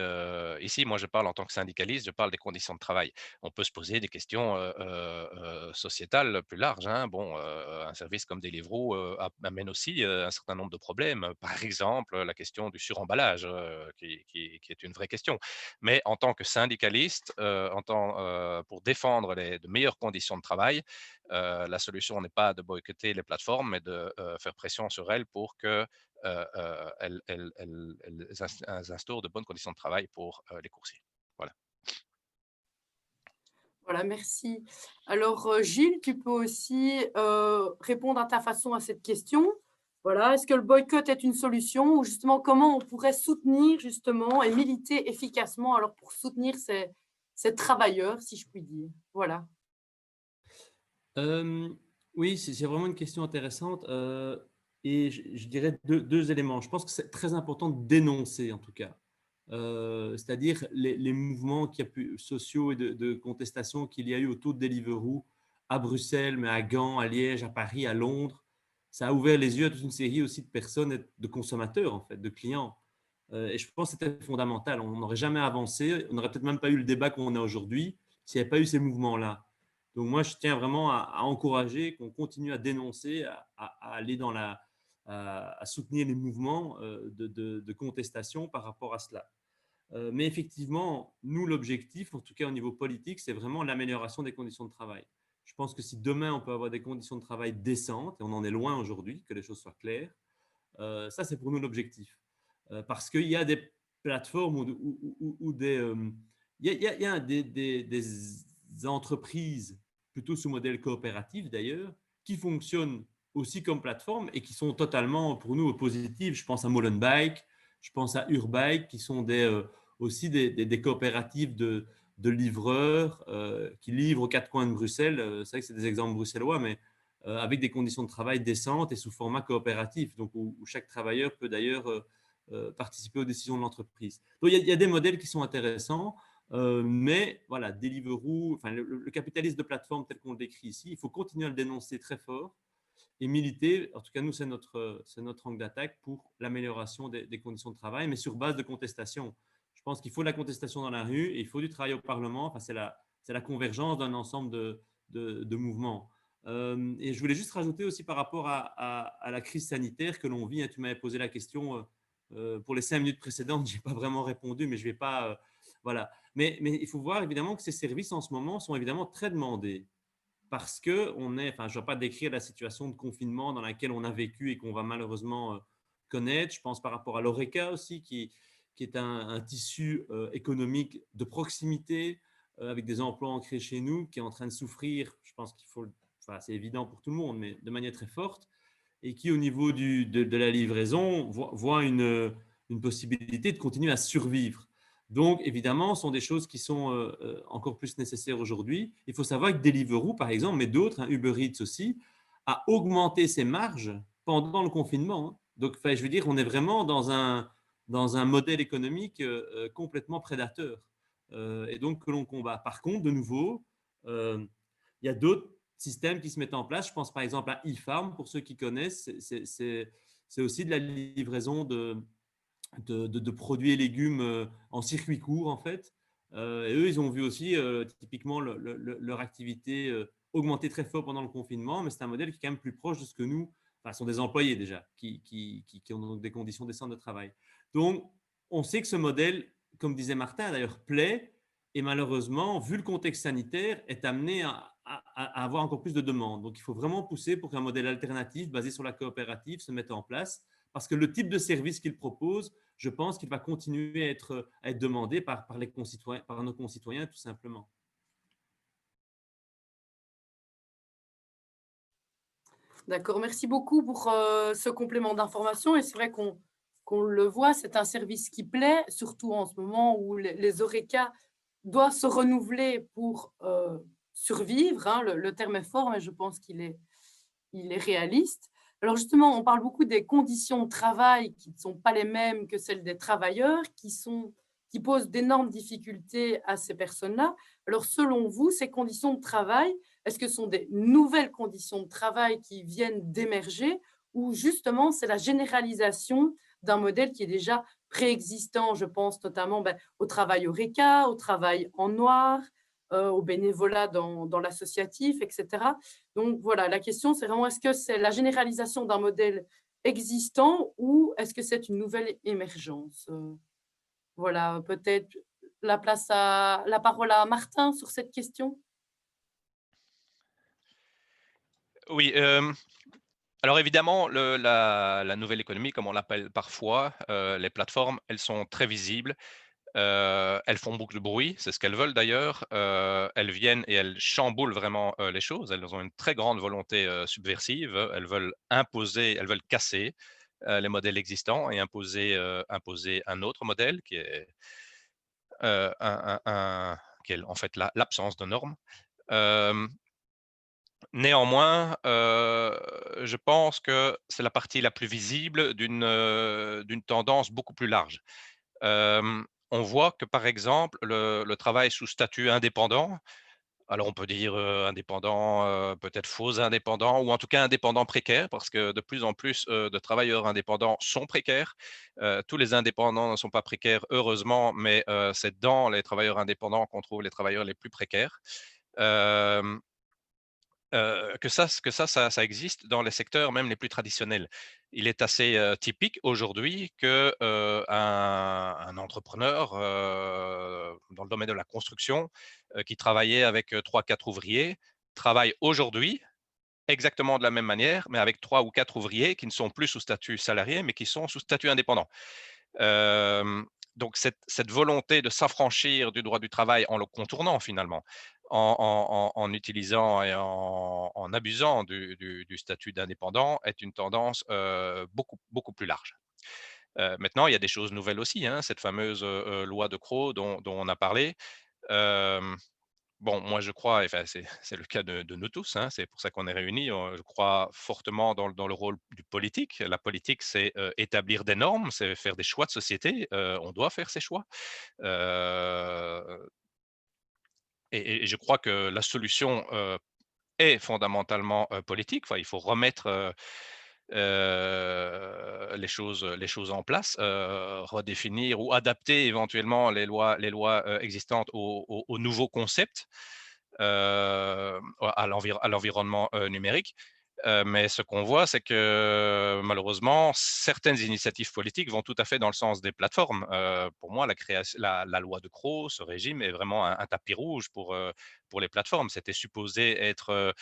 ici, moi je parle en tant que syndicaliste, je parle des conditions de travail. On peut se poser des questions sociétales plus larges, hein. Bon, un service comme Deliveroo amène aussi un certain nombre de problèmes. Par exemple, la question du suremballage, qui est une vraie question. Mais en tant que syndicaliste, pour défendre de meilleures conditions de travail, la solution n'est pas de boycotter les plateformes, mais de faire pression sur elles pour que elles instaurent de bonnes conditions de travail pour les coursiers. Voilà. Voilà, merci. Alors, Gilles, tu peux aussi répondre à ta façon à cette question. Voilà, est-ce que le boycott est une solution ou justement comment on pourrait soutenir justement et militer efficacement alors pour soutenir ces travailleurs, si je puis dire. Voilà. Oui, c'est vraiment une question intéressante. Et je dirais deux éléments. Je pense que c'est très important de dénoncer, en tout cas. C'est-à-dire les mouvements sociaux et de contestation qu'il y a eu autour de Deliveroo à Bruxelles, mais à Gand, à Liège, à Paris, à Londres. Ça a ouvert les yeux à toute une série aussi de personnes, et de consommateurs, en fait, de clients. Et je pense que c'était fondamental. On n'aurait jamais avancé. On n'aurait peut-être même pas eu le débat qu'on a aujourd'hui s'il n'y avait pas eu ces mouvements-là. Donc moi, je tiens vraiment à encourager qu'on continue à dénoncer, à aller à soutenir les mouvements de contestation par rapport à cela. Mais effectivement, nous, l'objectif, en tout cas au niveau politique, c'est vraiment l'amélioration des conditions de travail. Je pense que si demain, on peut avoir des conditions de travail décentes, et on en est loin aujourd'hui, que les choses soient claires, ça, c'est pour nous l'objectif. Parce qu'il y a des plateformes ou il y a des entreprises, plutôt sous modèle coopératif d'ailleurs, qui fonctionnent aussi comme plateforme et qui sont totalement pour nous positives. Je pense à Molenbeek, je pense à Urbike, qui sont aussi des coopératives de livreurs qui livrent aux quatre coins de Bruxelles. C'est vrai que c'est des exemples bruxellois, mais avec des conditions de travail décentes et sous format coopératif, donc où chaque travailleur peut d'ailleurs participer aux décisions de l'entreprise. Donc il y a des modèles qui sont intéressants, mais voilà, Deliveroo, enfin, le capitalisme de plateforme tel qu'on le décrit ici, il faut continuer à le dénoncer très fort et militer. En tout cas, nous, c'est notre angle d'attaque pour l'amélioration des conditions de travail, mais sur base de contestation. Je pense qu'il faut de la contestation dans la rue et il faut du travail au Parlement. Enfin, c'est la convergence d'un ensemble de mouvements. Et je voulais juste rajouter aussi par rapport à la crise sanitaire que l'on vit. Tu m'avais posé la question pour les 5 minutes précédentes. Je n'ai pas vraiment répondu, mais je ne vais pas… voilà. Mais il faut voir évidemment que ces services en ce moment sont évidemment très demandés parce qu'on est… Enfin, je ne vais pas décrire la situation de confinement dans laquelle on a vécu et qu'on va malheureusement connaître. Je pense par rapport à l'ORECA aussi, qui est un tissu économique de proximité avec des emplois ancrés chez nous, qui est en train de souffrir, je pense qu'il faut, enfin, c'est évident pour tout le monde, mais de manière très forte, et qui, au niveau de la livraison, voit une possibilité de continuer à survivre. Donc, évidemment, ce sont des choses qui sont encore plus nécessaires aujourd'hui. Il faut savoir que Deliveroo, par exemple, mais d'autres, hein, Uber Eats aussi, a augmenté ses marges pendant le confinement, hein. Donc, enfin, je veux dire, on est vraiment dans un modèle économique complètement prédateur, et donc que l'on combat. Par contre, de nouveau, il y a d'autres systèmes qui se mettent en place. Je pense par exemple à eFarm, pour ceux qui connaissent. C'est aussi de la livraison de produits et légumes en circuit court, en fait. Et eux, ils ont vu aussi typiquement leur activité augmenter très fort pendant le confinement, mais c'est un modèle qui est quand même plus proche de ce que nous, enfin, sont des employés déjà, qui ont donc des conditions décentes de travail. Donc, on sait que ce modèle, comme disait Martin, d'ailleurs, plaît, et malheureusement, vu le contexte sanitaire, est amené à avoir encore plus de demandes. Donc, il faut vraiment pousser pour qu'un modèle alternatif basé sur la coopérative se mette en place, parce que le type de service qu'il propose, je pense qu'il va continuer à être demandé par nos concitoyens, tout simplement. D'accord, merci beaucoup pour ce complément d'information. Et c'est vrai qu'on le voit, c'est un service qui plaît, surtout en ce moment où les Horeca doivent se renouveler pour survivre, hein. Le terme est fort, mais je pense qu'il est réaliste. Alors justement, on parle beaucoup des conditions de travail qui ne sont pas les mêmes que celles des travailleurs, qui posent d'énormes difficultés à ces personnes-là. Alors selon vous, ces conditions de travail, est-ce que ce sont des nouvelles conditions de travail qui viennent d'émerger ou justement c'est la généralisation d'un modèle qui est déjà préexistant? Je pense notamment au travail au RECA, au travail en noir, au bénévolat dans l'associatif, etc. Donc voilà, la question c'est vraiment est-ce que c'est la généralisation d'un modèle existant ou est-ce que c'est une nouvelle émergence? Voilà, peut-être la parole à Martin sur cette question. Oui, alors évidemment, la nouvelle économie, comme on l'appelle parfois, les plateformes, elles sont très visibles. Elles font beaucoup de bruit, c'est ce qu'elles veulent d'ailleurs. Elles viennent et elles chamboulent vraiment les choses. Elles ont une très grande volonté subversive. Elles veulent imposer, elles veulent casser les modèles existants et imposer un autre modèle qui est, qui est en fait l'absence de normes. Euh, Néanmoins, je pense que c'est la partie la plus visible d'une tendance beaucoup plus large. On voit que, par exemple, le travail sous statut indépendant, alors on peut dire, indépendant, peut-être faux indépendant ou en tout cas indépendant précaire parce que de plus en plus, de travailleurs indépendants sont précaires. Tous les indépendants ne sont pas précaires heureusement, mais c'est dans les travailleurs indépendants qu'on trouve les travailleurs les plus précaires. Hem ça existe dans les secteurs même les plus traditionnels. Il est assez, typique aujourd'hui que, un entrepreneur, dans le domaine de la construction, qui travaillait avec, 3-4 ouvriers, travaille aujourd'hui exactement de la même manière, mais avec 3 ou 4 ouvriers qui ne sont plus sous statut salarié, mais qui sont sous statut indépendant. Donc cette volonté de s'affranchir du droit du travail en le contournant finalement, en utilisant et en abusant du statut d'indépendant est une tendance, beaucoup plus large. Maintenant, il y a des choses nouvelles aussi, hein, cette fameuse, loi de Crot dont on a parlé. Hem Bon, moi, je crois, enfin, c'est le cas de nous tous, hein, c'est pour ça qu'on est réunis. Je crois fortement dans le rôle du politique. La politique, c'est établir des normes, c'est faire des choix de société. On doit faire ces choix. Euh, et je crois que la solution est fondamentalement politique. Enfin, il faut remettre les choses en place, redéfinir ou adapter éventuellement les lois existantes aux nouveaux concepts, à l'environnement numérique. Mais ce qu'on voit, c'est que malheureusement, certaines initiatives politiques vont tout à fait dans le sens des plateformes. Pour moi, la loi de Crot, ce régime est vraiment un tapis rouge pour les plateformes. C'était supposé être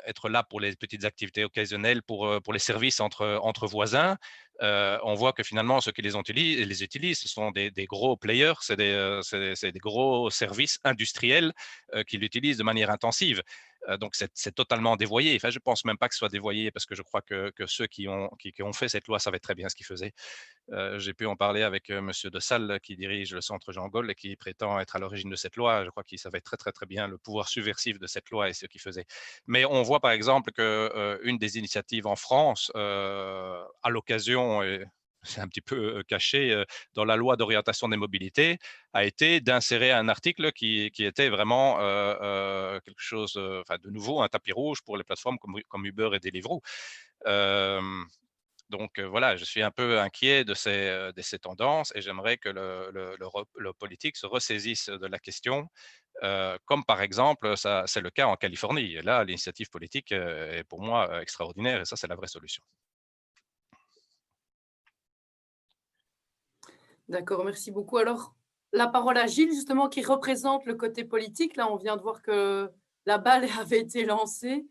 être là pour les petites activités occasionnelles, pour les services entre voisins. On voit que finalement, ceux qui les utilisent, ce sont des gros players, c'est des gros services industriels qui l'utilisent de manière intensive. Donc, c'est totalement dévoyé. Enfin, je ne pense même pas que ce soit dévoyé parce que je crois que ceux qui ont fait cette loi savaient très bien ce qu'ils faisaient. J'ai pu en parler avec Monsieur De Salle qui dirige le centre Jean Gol et qui prétend être à l'origine de cette loi. Je crois qu'il savait très, très, très bien le pouvoir subversif de cette loi et ce qu'il faisait. Mais on voit par exemple qu'une des initiatives en France, à l'occasion, c'est un petit peu caché dans la loi d'orientation des mobilités, a été d'insérer un article qui était vraiment quelque chose de nouveau, un tapis rouge pour les plateformes comme Uber et Deliveroo. Donc voilà, je suis un peu inquiet de ces tendances et j'aimerais que le politique se ressaisisse de la question, comme par exemple, c'est le cas en Californie. Et là, l'initiative politique est pour moi extraordinaire et ça, c'est la vraie solution. D'accord, merci beaucoup. Alors, la parole à Gilles, justement, qui représente le côté politique. Là, on vient de voir que la balle avait été lancée.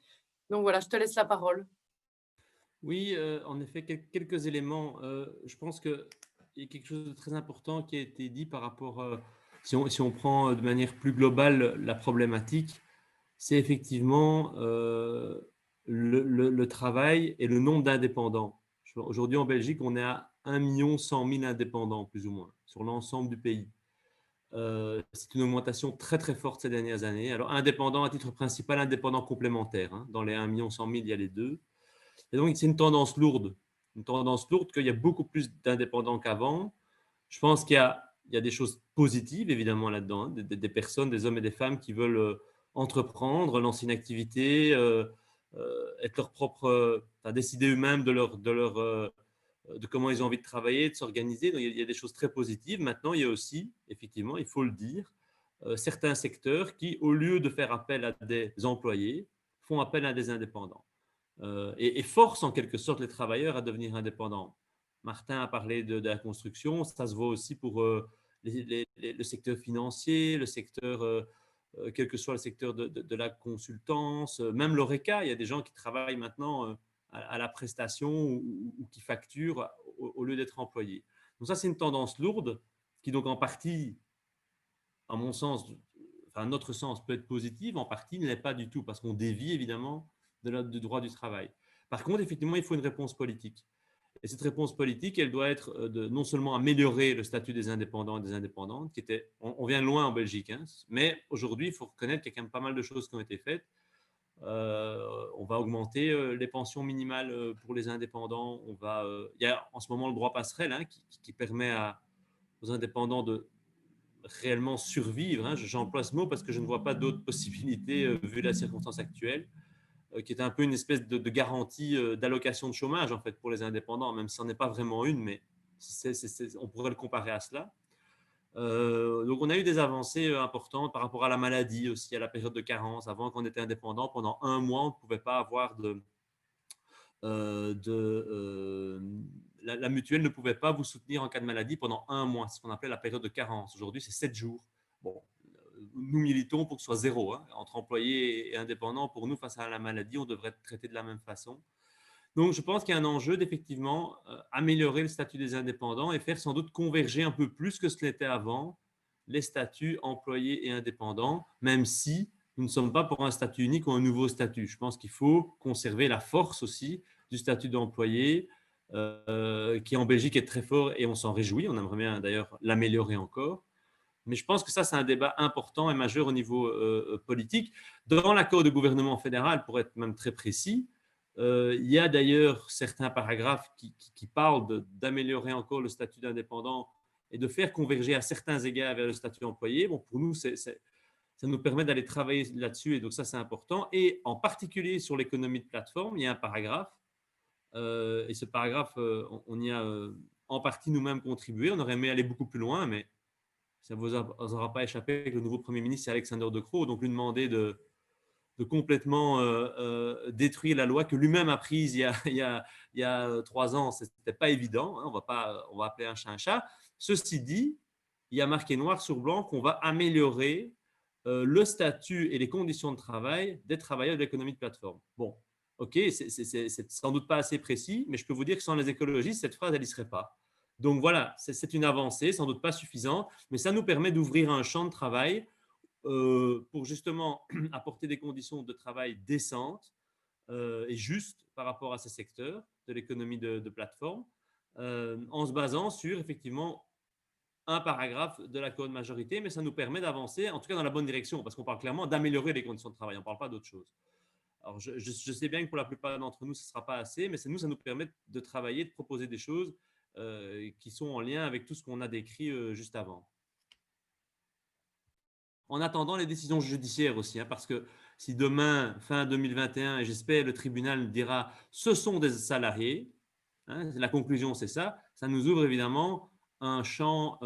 Donc voilà, je te laisse la parole. Oui, en effet, quelques éléments. Je pense qu'il y a quelque chose de très important qui a été dit par rapport, si on prend de manière plus globale la problématique, c'est effectivement le travail et le nombre d'indépendants. Aujourd'hui, en Belgique, on est à 1 100 000 indépendants, plus ou moins, sur l'ensemble du pays. C'est une augmentation très, très forte ces dernières années. Alors, indépendant à titre principal, indépendant complémentaire. Hein. Dans les 1 100 000, il y a les deux. Et donc, c'est une tendance lourde qu'il y a beaucoup plus d'indépendants qu'avant. Je pense qu'il y a des choses positives, évidemment, là-dedans, hein, des personnes, des hommes et des femmes qui veulent entreprendre, lancer une activité, être leur propre, décider eux-mêmes de comment ils ont envie de travailler, de s'organiser. Donc, il y a des choses très positives. Maintenant, il y a aussi, effectivement, il faut le dire, certains secteurs qui, au lieu de faire appel à des employés, font appel à des indépendants. Et force en quelque sorte les travailleurs à devenir indépendants. Martin a parlé de la construction, ça se voit aussi pour le secteur financier, le secteur, quel que soit le secteur de la consultance, même l'ORECA, il y a des gens qui travaillent maintenant à la prestation ou qui facturent au lieu d'être employés. Donc ça, c'est une tendance lourde qui donc en partie, à mon sens, enfin notre sens peut être positive, en partie ne l'est pas du tout parce qu'on dévie évidemment du droit du travail. Par contre, effectivement, il faut une réponse politique. Et cette réponse politique, elle doit être de non seulement améliorer le statut des indépendants et des indépendantes, qui était, on vient loin en Belgique, hein, mais aujourd'hui, il faut reconnaître qu'il y a quand même pas mal de choses qui ont été faites. On va augmenter les pensions minimales pour les indépendants. Il y a en ce moment le droit passerelle hein, qui permet aux indépendants de réellement survivre. Hein. J'emploie ce mot parce que je ne vois pas d'autres possibilités vu la circonstance actuelle. Qui est un peu une espèce de garantie d'allocation de chômage en fait pour les indépendants, même si ce n'en est pas vraiment une, mais on pourrait le comparer à cela. Donc on a eu des avancées importantes par rapport à la maladie aussi, à la période de carence. Avant, quand on était indépendant, pendant 1 mois, on ne pouvait pas avoir la mutuelle ne pouvait pas vous soutenir en cas de maladie pendant 1 mois, c'est ce qu'on appelait la période de carence. Aujourd'hui, c'est 7 jours. Bon, nous militons pour que ce soit 0. Hein. Entre employés et indépendants, pour nous, face à la maladie, on devrait être traité de la même façon. Donc, je pense qu'il y a un enjeu d'effectivement améliorer le statut des indépendants et faire sans doute converger un peu plus que ce l'était avant les statuts employés et indépendants, même si nous ne sommes pas pour un statut unique ou un nouveau statut. Je pense qu'il faut conserver la force aussi du statut d'employé, qui en Belgique est très fort et on s'en réjouit. On aimerait bien d'ailleurs l'améliorer encore. Mais je pense que ça, c'est un débat important et majeur au niveau politique. Dans l'accord de gouvernement fédéral, pour être même très précis, il y a d'ailleurs certains paragraphes qui parlent d'améliorer encore le statut d'indépendant et de faire converger à certains égards vers le statut employé. Bon, pour nous, ça nous permet d'aller travailler là-dessus et donc ça, c'est important. Et en particulier sur l'économie de plateforme, il y a un paragraphe et ce paragraphe, on y a en partie nous-mêmes contribué. On aurait aimé aller beaucoup plus loin, mais ça ne vous aura pas échappé que le nouveau Premier ministre, c'est Alexander De Croo, donc lui demander de complètement détruire la loi que lui-même a prise il y a 3 ans. Ce n'était pas évident, hein, on va appeler un chat un chat. Ceci dit, il y a marqué noir sur blanc qu'on va améliorer le statut et les conditions de travail des travailleurs de l'économie de plateforme. Bon, ok, c'est sans doute pas assez précis, mais je peux vous dire que sans les écologistes, cette phrase, elle n'y serait pas. Donc voilà, c'est une avancée, sans doute pas suffisante, mais ça nous permet d'ouvrir un champ de travail pour justement apporter des conditions de travail décentes et justes par rapport à ces secteurs de l'économie de plateforme, en se basant sur effectivement un paragraphe de l'accord de majorité, mais ça nous permet d'avancer, en tout cas dans la bonne direction, parce qu'on parle clairement d'améliorer les conditions de travail, on ne parle pas d'autre chose. Alors, je sais bien que pour la plupart d'entre nous, ce ne sera pas assez, mais nous, ça nous permet de travailler, de proposer des choses qui sont en lien avec tout ce qu'on a décrit juste avant. En attendant les décisions judiciaires aussi, hein, parce que si demain, fin 2021, et j'espère, le tribunal dira ce sont des salariés, hein, la conclusion c'est ça nous ouvre évidemment un champ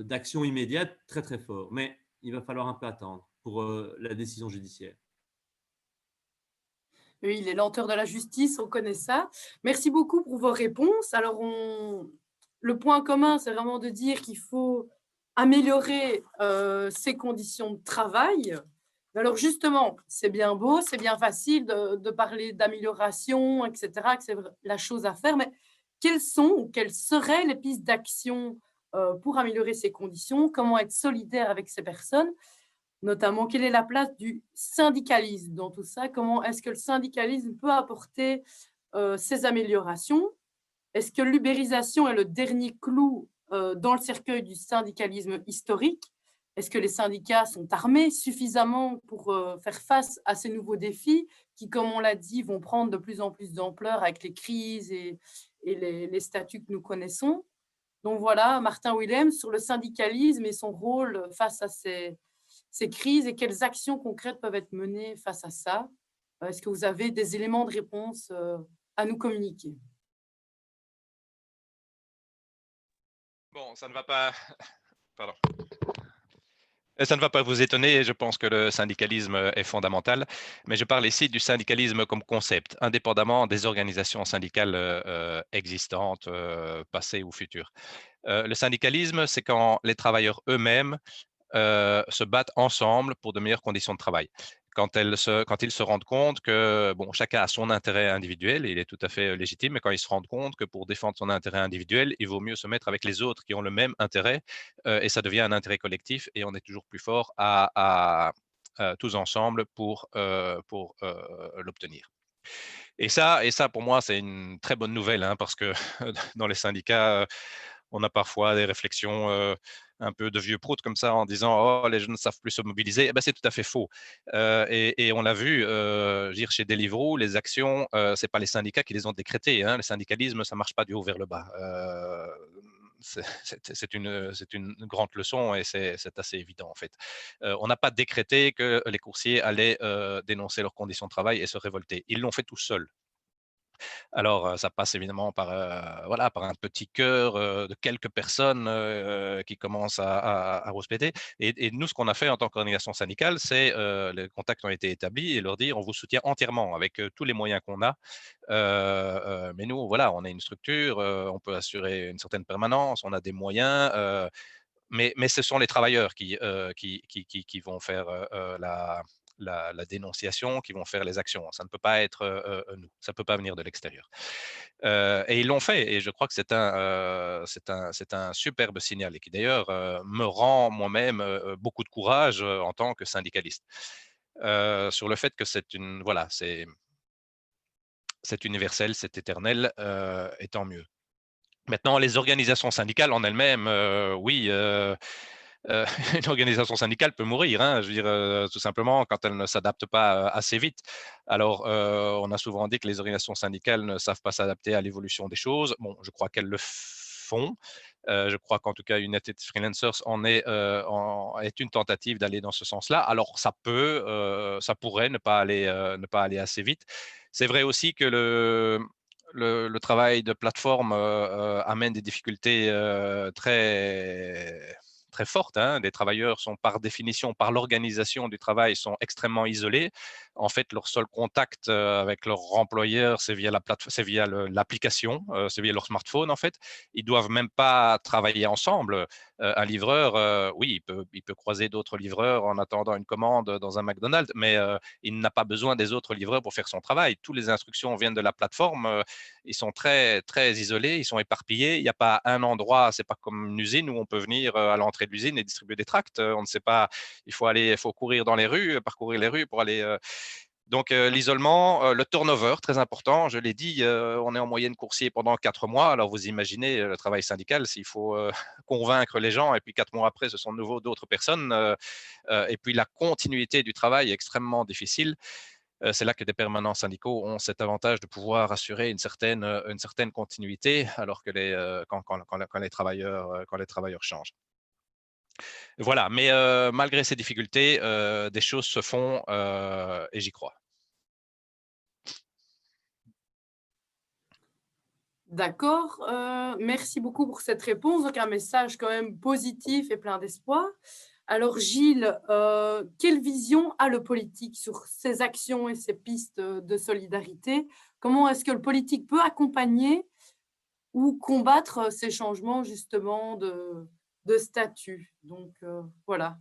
d'action immédiate très très fort. Mais il va falloir un peu attendre pour la décision judiciaire. Oui, les lenteurs de la justice, on connaît ça. Merci beaucoup pour vos réponses. Alors, le point commun, c'est vraiment de dire qu'il faut améliorer ces conditions de travail. Alors justement, c'est bien beau, c'est bien facile de parler d'amélioration, etc., que c'est la chose à faire, mais quelles sont ou quelles seraient les pistes d'action pour améliorer ces conditions? Comment être solidaire avec ces personnes? Notamment, quelle est la place du syndicalisme dans tout ça? Comment est-ce que le syndicalisme peut apporter ces améliorations? Est-ce que l'ubérisation est le dernier clou dans le cercueil du syndicalisme historique? Est-ce que les syndicats sont armés suffisamment pour faire face à ces nouveaux défis qui, comme on l'a dit, vont prendre de plus en plus d'ampleur avec les crises et les statuts que nous connaissons? Donc voilà, Martin Willem, sur le syndicalisme et son rôle face à ces crises et quelles actions concrètes peuvent être menées face à ça? Est-ce que vous avez des éléments de réponse à nous communiquer? Bon, ça ne va pas. Pardon. Ça ne va pas vous étonner, je pense que le syndicalisme est fondamental, mais je parle ici du syndicalisme comme concept, indépendamment des organisations syndicales existantes, passées ou futures. Le syndicalisme, c'est quand les travailleurs eux-mêmes se battent ensemble pour de meilleures conditions de travail. Quand ils se rendent compte que bon, chacun a son intérêt individuel, et il est tout à fait légitime, mais quand ils se rendent compte que pour défendre son intérêt individuel, il vaut mieux se mettre avec les autres qui ont le même intérêt, et ça devient un intérêt collectif, et on est toujours plus fort tous ensemble pour l'obtenir. Et ça, pour moi, c'est une très bonne nouvelle, hein, parce que dans les syndicats, on a parfois des réflexions un peu de vieux proutes comme ça en disant oh les jeunes ne savent plus se mobiliser. Eh ben, c'est tout à fait faux. Et on l'a vu, je veux dire, chez Deliveroo, les actions, c'est pas les syndicats qui les ont décrétées. Hein. Le syndicalisme, ça marche pas du haut vers le bas. C'est une grande leçon et c'est assez évident en fait. On n'a pas décrété que les coursiers allaient dénoncer leurs conditions de travail et se révolter. Ils l'ont fait tout seuls. Alors, ça passe évidemment par un petit chœur de quelques personnes qui commencent à rouspéter. Et nous, ce qu'on a fait en tant qu'organisation syndicale, c'est les contacts ont été établis et leur dire on vous soutient entièrement avec tous les moyens qu'on a. Mais nous, voilà, on est une structure, on peut assurer une certaine permanence, on a des moyens. Mais ce sont les travailleurs qui vont faire la dénonciation, qui vont faire les actions. Ça ne peut pas être nous, ça ne peut pas venir de l'extérieur. Et ils l'ont fait, et je crois que c'est un superbe signal, et qui d'ailleurs me rend moi-même beaucoup de courage en tant que syndicaliste. Sur le fait que c'est universel, c'est éternel, et tant mieux. Maintenant, les organisations syndicales en elles-mêmes, oui, une organisation syndicale peut mourir, hein, je veux dire, tout simplement quand elle ne s'adapte pas assez vite. Alors, on a souvent dit que les organisations syndicales ne savent pas s'adapter à l'évolution des choses. Bon, je crois qu'elles le font. Je crois qu'en tout cas, United Freelancers est une tentative d'aller dans ce sens-là. Alors, ça pourrait ne pas aller assez vite. C'est vrai aussi que le travail de plateforme amène des difficultés très, très fortes. Hein. Les travailleurs sont par définition, par l'organisation du travail, sont extrêmement isolés. En fait, leur seul contact avec leur employeur, c'est via l'application, c'est via leur smartphone en fait. Ils doivent même pas travailler ensemble. Un livreur, oui, il peut croiser d'autres livreurs en attendant une commande dans un McDonald's, mais il n'a pas besoin des autres livreurs pour faire son travail. Toutes les instructions viennent de la plateforme. Ils sont très, très isolés, ils sont éparpillés. Il n'y a pas un endroit, c'est pas comme une usine où on peut venir à l'entrée de l'usine et distribuer des tracts. On ne sait pas, il faut courir dans les rues, parcourir les rues pour aller. Donc, l'isolement, le turnover, très important. Je l'ai dit, on est en moyenne coursier pendant 4 mois. Alors, vous imaginez le travail syndical, s'il faut convaincre les gens et puis 4 mois après, ce sont de nouveau d'autres personnes. Et puis, la continuité du travail est extrêmement difficile. C'est là que des permanents syndicaux ont cet avantage de pouvoir assurer une certaine continuité, alors que quand les travailleurs changent. Voilà, mais malgré ces difficultés, des choses se font et j'y crois. D'accord, merci beaucoup pour cette réponse. Donc un message quand même positif et plein d'espoir. Alors Gilles, quelle vision a le politique sur ces actions et ces pistes de solidarité? Comment est-ce que le politique peut accompagner ou combattre ces changements justement de statut? Donc voilà.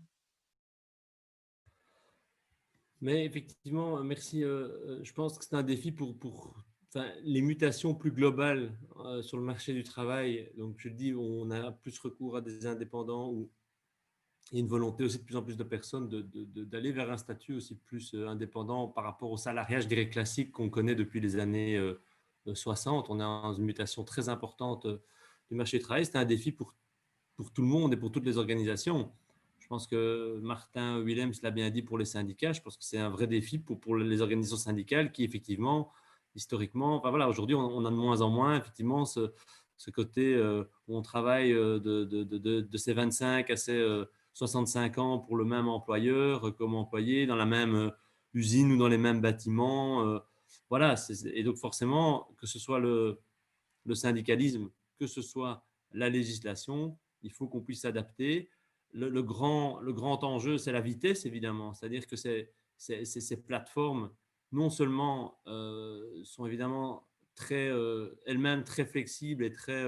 Mais effectivement, merci. Je pense que c'est un défi enfin, les mutations plus globales sur le marché du travail. Donc, je dis, on a plus recours à des indépendants ou il y a une volonté aussi de plus en plus de personnes d'aller vers un statut aussi plus indépendant par rapport au salariat, je dirais classique qu'on connaît depuis les années 60. On est dans une mutation très importante du marché du travail. C'est un défi pour tout le monde et pour toutes les organisations. Je pense que Martin Willems l'a bien dit pour les syndicats. Je pense que c'est un vrai défi pour les organisations syndicales qui, effectivement, historiquement, enfin voilà, aujourd'hui, on a de moins en moins, effectivement, ce côté où on travaille de ses 25 à ses 65 ans pour le même employeur, comme employé, dans la même usine ou dans les mêmes bâtiments. Voilà, et donc forcément, que ce soit le syndicalisme, que ce soit la législation, il faut qu'on puisse s'adapter. Le grand enjeu, c'est la vitesse, évidemment. C'est-à-dire que ces plateformes, non seulement sont évidemment elles-mêmes très flexibles et très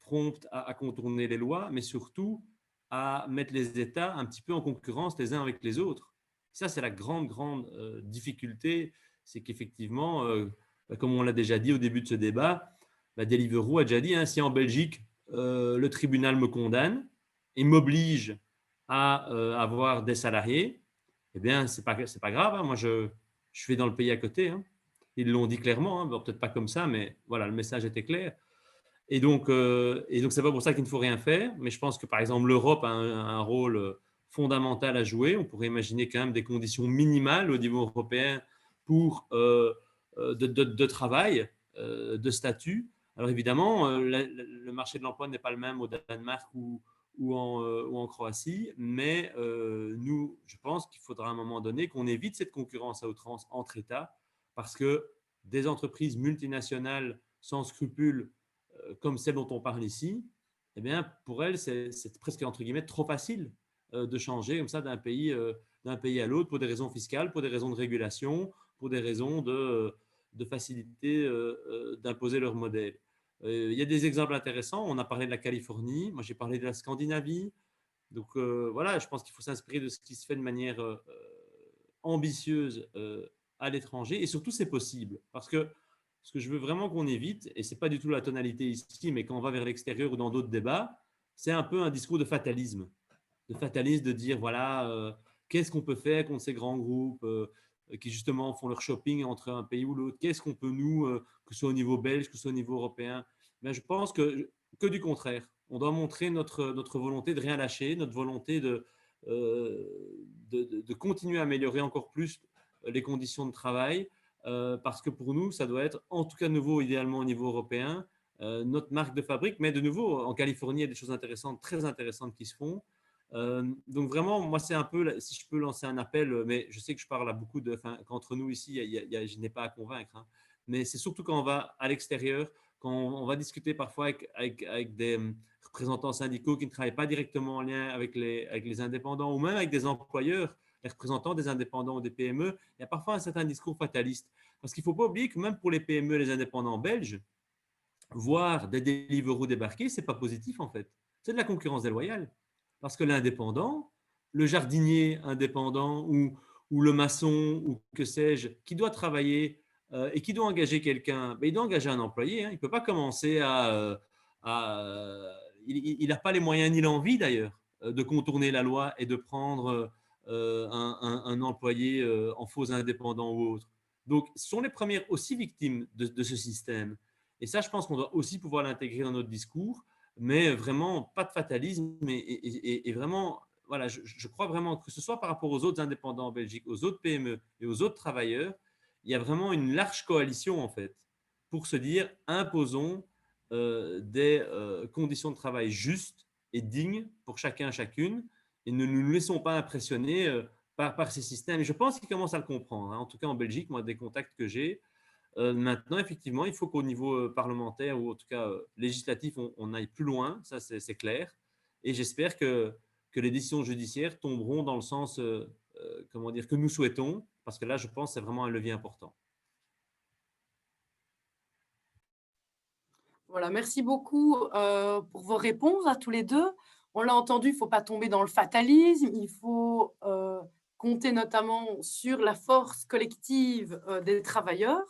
promptes à contourner les lois, mais surtout à mettre les États un petit peu en concurrence les uns avec les autres. Ça, c'est la grande difficulté, c'est qu'effectivement, comme on l'a déjà dit au début de ce débat, Deliveroo a déjà dit, hein, si en Belgique, le tribunal me condamne et m'oblige à avoir des salariés, eh bien, ce n'est pas grave. Hein, moi, je fais dans le pays à côté. Hein. Ils l'ont dit clairement. Hein, bon, peut-être pas comme ça, mais voilà, le message était clair. Et donc, c'est pas pour ça qu'il ne faut rien faire. Mais je pense que, par exemple, l'Europe a un rôle fondamental à jouer. On pourrait imaginer quand même des conditions minimales au niveau européen pour de travail, de statut. Alors évidemment, le marché de l'emploi n'est pas le même au Danemark ou en Croatie, mais nous, je pense qu'il faudra à un moment donné qu'on évite cette concurrence à outrance entre États, parce que des entreprises multinationales sans scrupules, comme celle dont on parle ici, eh bien, pour elles, c'est presque entre guillemets trop facile de changer comme ça d'un pays à l'autre pour des raisons fiscales, pour des raisons de régulation, pour des raisons de facilité d'imposer leur modèle. Il y a des exemples intéressants. On a parlé de la Californie. Moi, j'ai parlé de la Scandinavie. Donc, voilà, je pense qu'il faut s'inspirer de ce qui se fait de manière ambitieuse à l'étranger. Et surtout, c'est possible. Parce que ce que je veux vraiment qu'on évite, et ce n'est pas du tout la tonalité ici, mais quand on va vers l'extérieur ou dans d'autres débats, c'est un peu un discours de fatalisme. De fatalisme, de dire, voilà, qu'est-ce qu'on peut faire contre ces grands groupes qui justement font leur shopping entre un pays ou l'autre. Qu'est-ce qu'on peut, nous, que ce soit au niveau belge, que ce soit au niveau européen. Mais je pense que du contraire. On doit montrer notre volonté de rien lâcher, notre volonté de continuer à améliorer encore plus les conditions de travail, parce que pour nous, ça doit être, en tout cas nouveau, idéalement au niveau européen, notre marque de fabrique. Mais de nouveau, en Californie, il y a des choses intéressantes, très intéressantes qui se font. Donc vraiment, moi, c'est un peu, si je peux lancer un appel, mais je sais que je parle à beaucoup qu'entre nous ici, je n'ai pas à convaincre, hein, mais c'est surtout quand on va à l'extérieur, quand on va discuter parfois avec des représentants syndicaux qui ne travaillent pas directement en lien avec les indépendants ou même avec des employeurs, les représentants des indépendants ou des PME, il y a parfois un certain discours fataliste. Parce qu'il ne faut pas oublier que même pour les PME, les indépendants belges, voir des Deliveroo débarquer, ce n'est pas positif en fait. c'est de la concurrence déloyale. Parce que l'indépendant, le jardinier indépendant ou le maçon ou que sais-je, qui doit travailler et qui doit engager quelqu'un, il doit engager un employé. Hein. Il ne peut pas commencer il n'a pas les moyens ni l'envie d'ailleurs de contourner la loi et de prendre un employé en faux indépendant ou autre. Donc, ce sont les premières aussi victimes de ce système. Et ça, je pense qu'on doit aussi pouvoir l'intégrer dans notre discours, mais vraiment pas de fatalisme et vraiment, voilà, je crois vraiment que ce soit par rapport aux autres indépendants en Belgique, aux autres PME et aux autres travailleurs, il y a vraiment une large coalition en fait pour se dire imposons des conditions de travail justes et dignes pour chacun et chacune et ne nous laissons pas impressionner par ces systèmes. Et je pense qu'ils commencent à le comprendre. Hein. En tout cas, en Belgique, moi, des contacts que j'ai, maintenant, effectivement, il faut qu'au niveau parlementaire ou en tout cas législatif, on aille plus loin, ça c'est clair. Et j'espère que les décisions judiciaires tomberont dans le sens comment dire, que nous souhaitons, parce que là, je pense que c'est vraiment un levier important. Voilà, merci beaucoup pour vos réponses à tous les deux. On l'a entendu, il ne faut pas tomber dans le fatalisme, il faut compter notamment sur la force collective des travailleurs.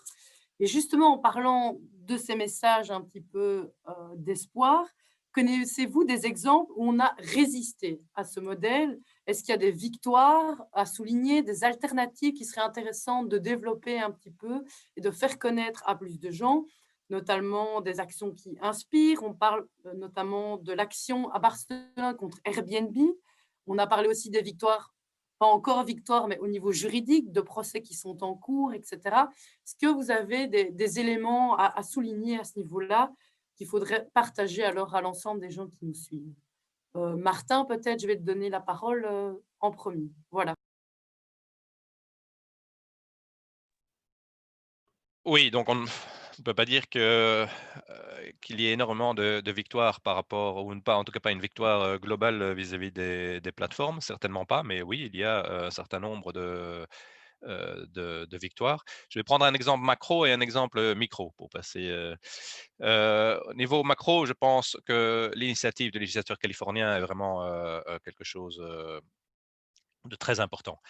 Et justement, en parlant de ces messages un petit peu d'espoir, connaissez-vous des exemples où on a résisté à ce modèle? Est-ce qu'il y a des victoires à souligner, des alternatives qui seraient intéressantes de développer un petit peu et de faire connaître à plus de gens, notamment des actions qui inspirent? On parle notamment de l'action à Barcelone contre Airbnb. On a parlé aussi des victoires, pas encore victoires, mais au niveau juridique, de procès qui sont en cours, etc. Est-ce que vous avez des éléments à souligner à ce niveau-là qu'il faudrait partager alors à l'ensemble des gens qui nous suivent? Martin, peut-être, je vais te donner la parole en premier. Voilà. Oui, donc on ne peut pas dire qu'il y ait énormément de victoires par rapport, ou pas, en tout cas pas une victoire globale vis-à-vis des plateformes, certainement pas, mais oui, il y a un certain nombre de victoires. Je vais prendre un exemple macro et un exemple micro pour passer. Au niveau macro, je pense que l'initiative du législateur californien est vraiment quelque chose de très important.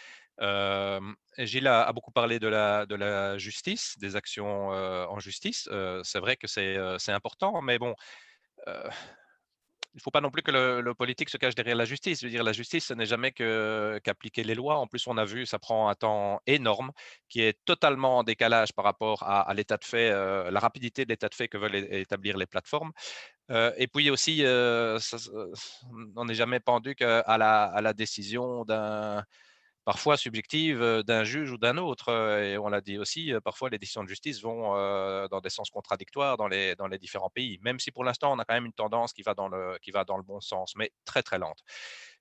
Gilles a beaucoup parlé de la justice, des actions en justice. C'est vrai que c'est important, mais bon, il ne faut pas non plus que le politique se cache derrière la justice. Je veux dire, la justice, ce n'est jamais qu'appliquer les lois. En plus, on a vu, ça prend un temps énorme qui est totalement en décalage par rapport à l'état de fait, la rapidité de l'état de fait que veulent établir les plateformes. Et puis aussi, on n'est jamais pendu à la décision parfois subjective d'un juge ou d'un autre. Et on l'a dit aussi, parfois les décisions de justice vont dans des sens contradictoires dans les différents pays, même si pour l'instant on a quand même une tendance qui va dans le bon sens, mais très très lente.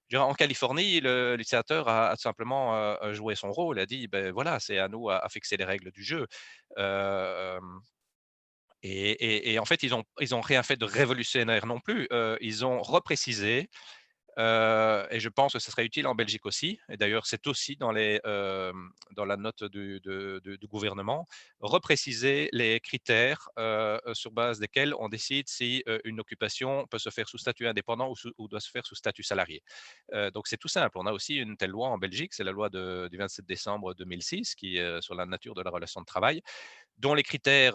Je dirais, en Californie, le législateur a simplement joué son rôle, a dit, ben voilà, c'est à nous à fixer les règles du jeu. Euh, et en fait, ils ont rien fait de révolutionnaire non plus. Ils ont reprécisé et je pense que ce serait utile en Belgique aussi. Et d'ailleurs, c'est aussi dans la note du gouvernement, repréciser les critères sur base desquels on décide si une occupation peut se faire sous statut indépendant ou doit se faire sous statut salarié. Donc, c'est tout simple. On a aussi une telle loi en Belgique, c'est la loi du 27 décembre 2006 qui est sur la nature de la relation de travail, dont les critères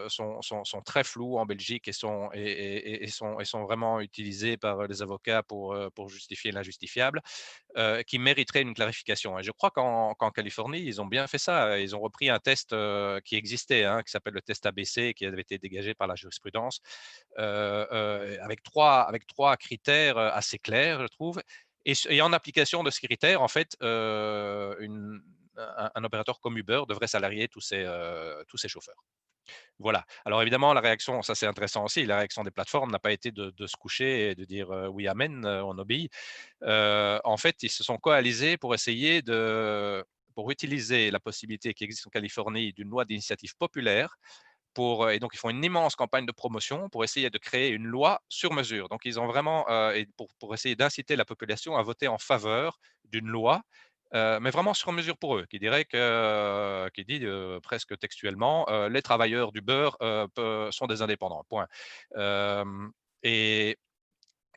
sont très flous en Belgique et sont vraiment utilisés par les avocats pour justifier l'injustifiable, qui mériterait une clarification. Et je crois qu'en Californie, ils ont bien fait ça. Ils ont repris un test qui existait, hein, qui s'appelle le test ABC, qui avait été dégagé par la jurisprudence, avec trois critères assez clairs, je trouve. Et en application de ces critères, en fait, un opérateur comme Uber devrait salarier tous ses chauffeurs. Voilà. Alors évidemment, la réaction, ça c'est intéressant aussi, la réaction des plateformes n'a pas été de se coucher et de dire oui, amen, on obéit. En fait, ils se sont coalisés pour essayer pour utiliser la possibilité qui existe en Californie d'une loi d'initiative populaire. Et donc, ils font une immense campagne de promotion pour essayer de créer une loi sur mesure. Donc, ils ont vraiment, et pour essayer d'inciter la population à voter en faveur d'une loi, mais vraiment sur mesure pour eux, qui dit presque textuellement, les travailleurs du beurre sont des indépendants. Point. Euh, et,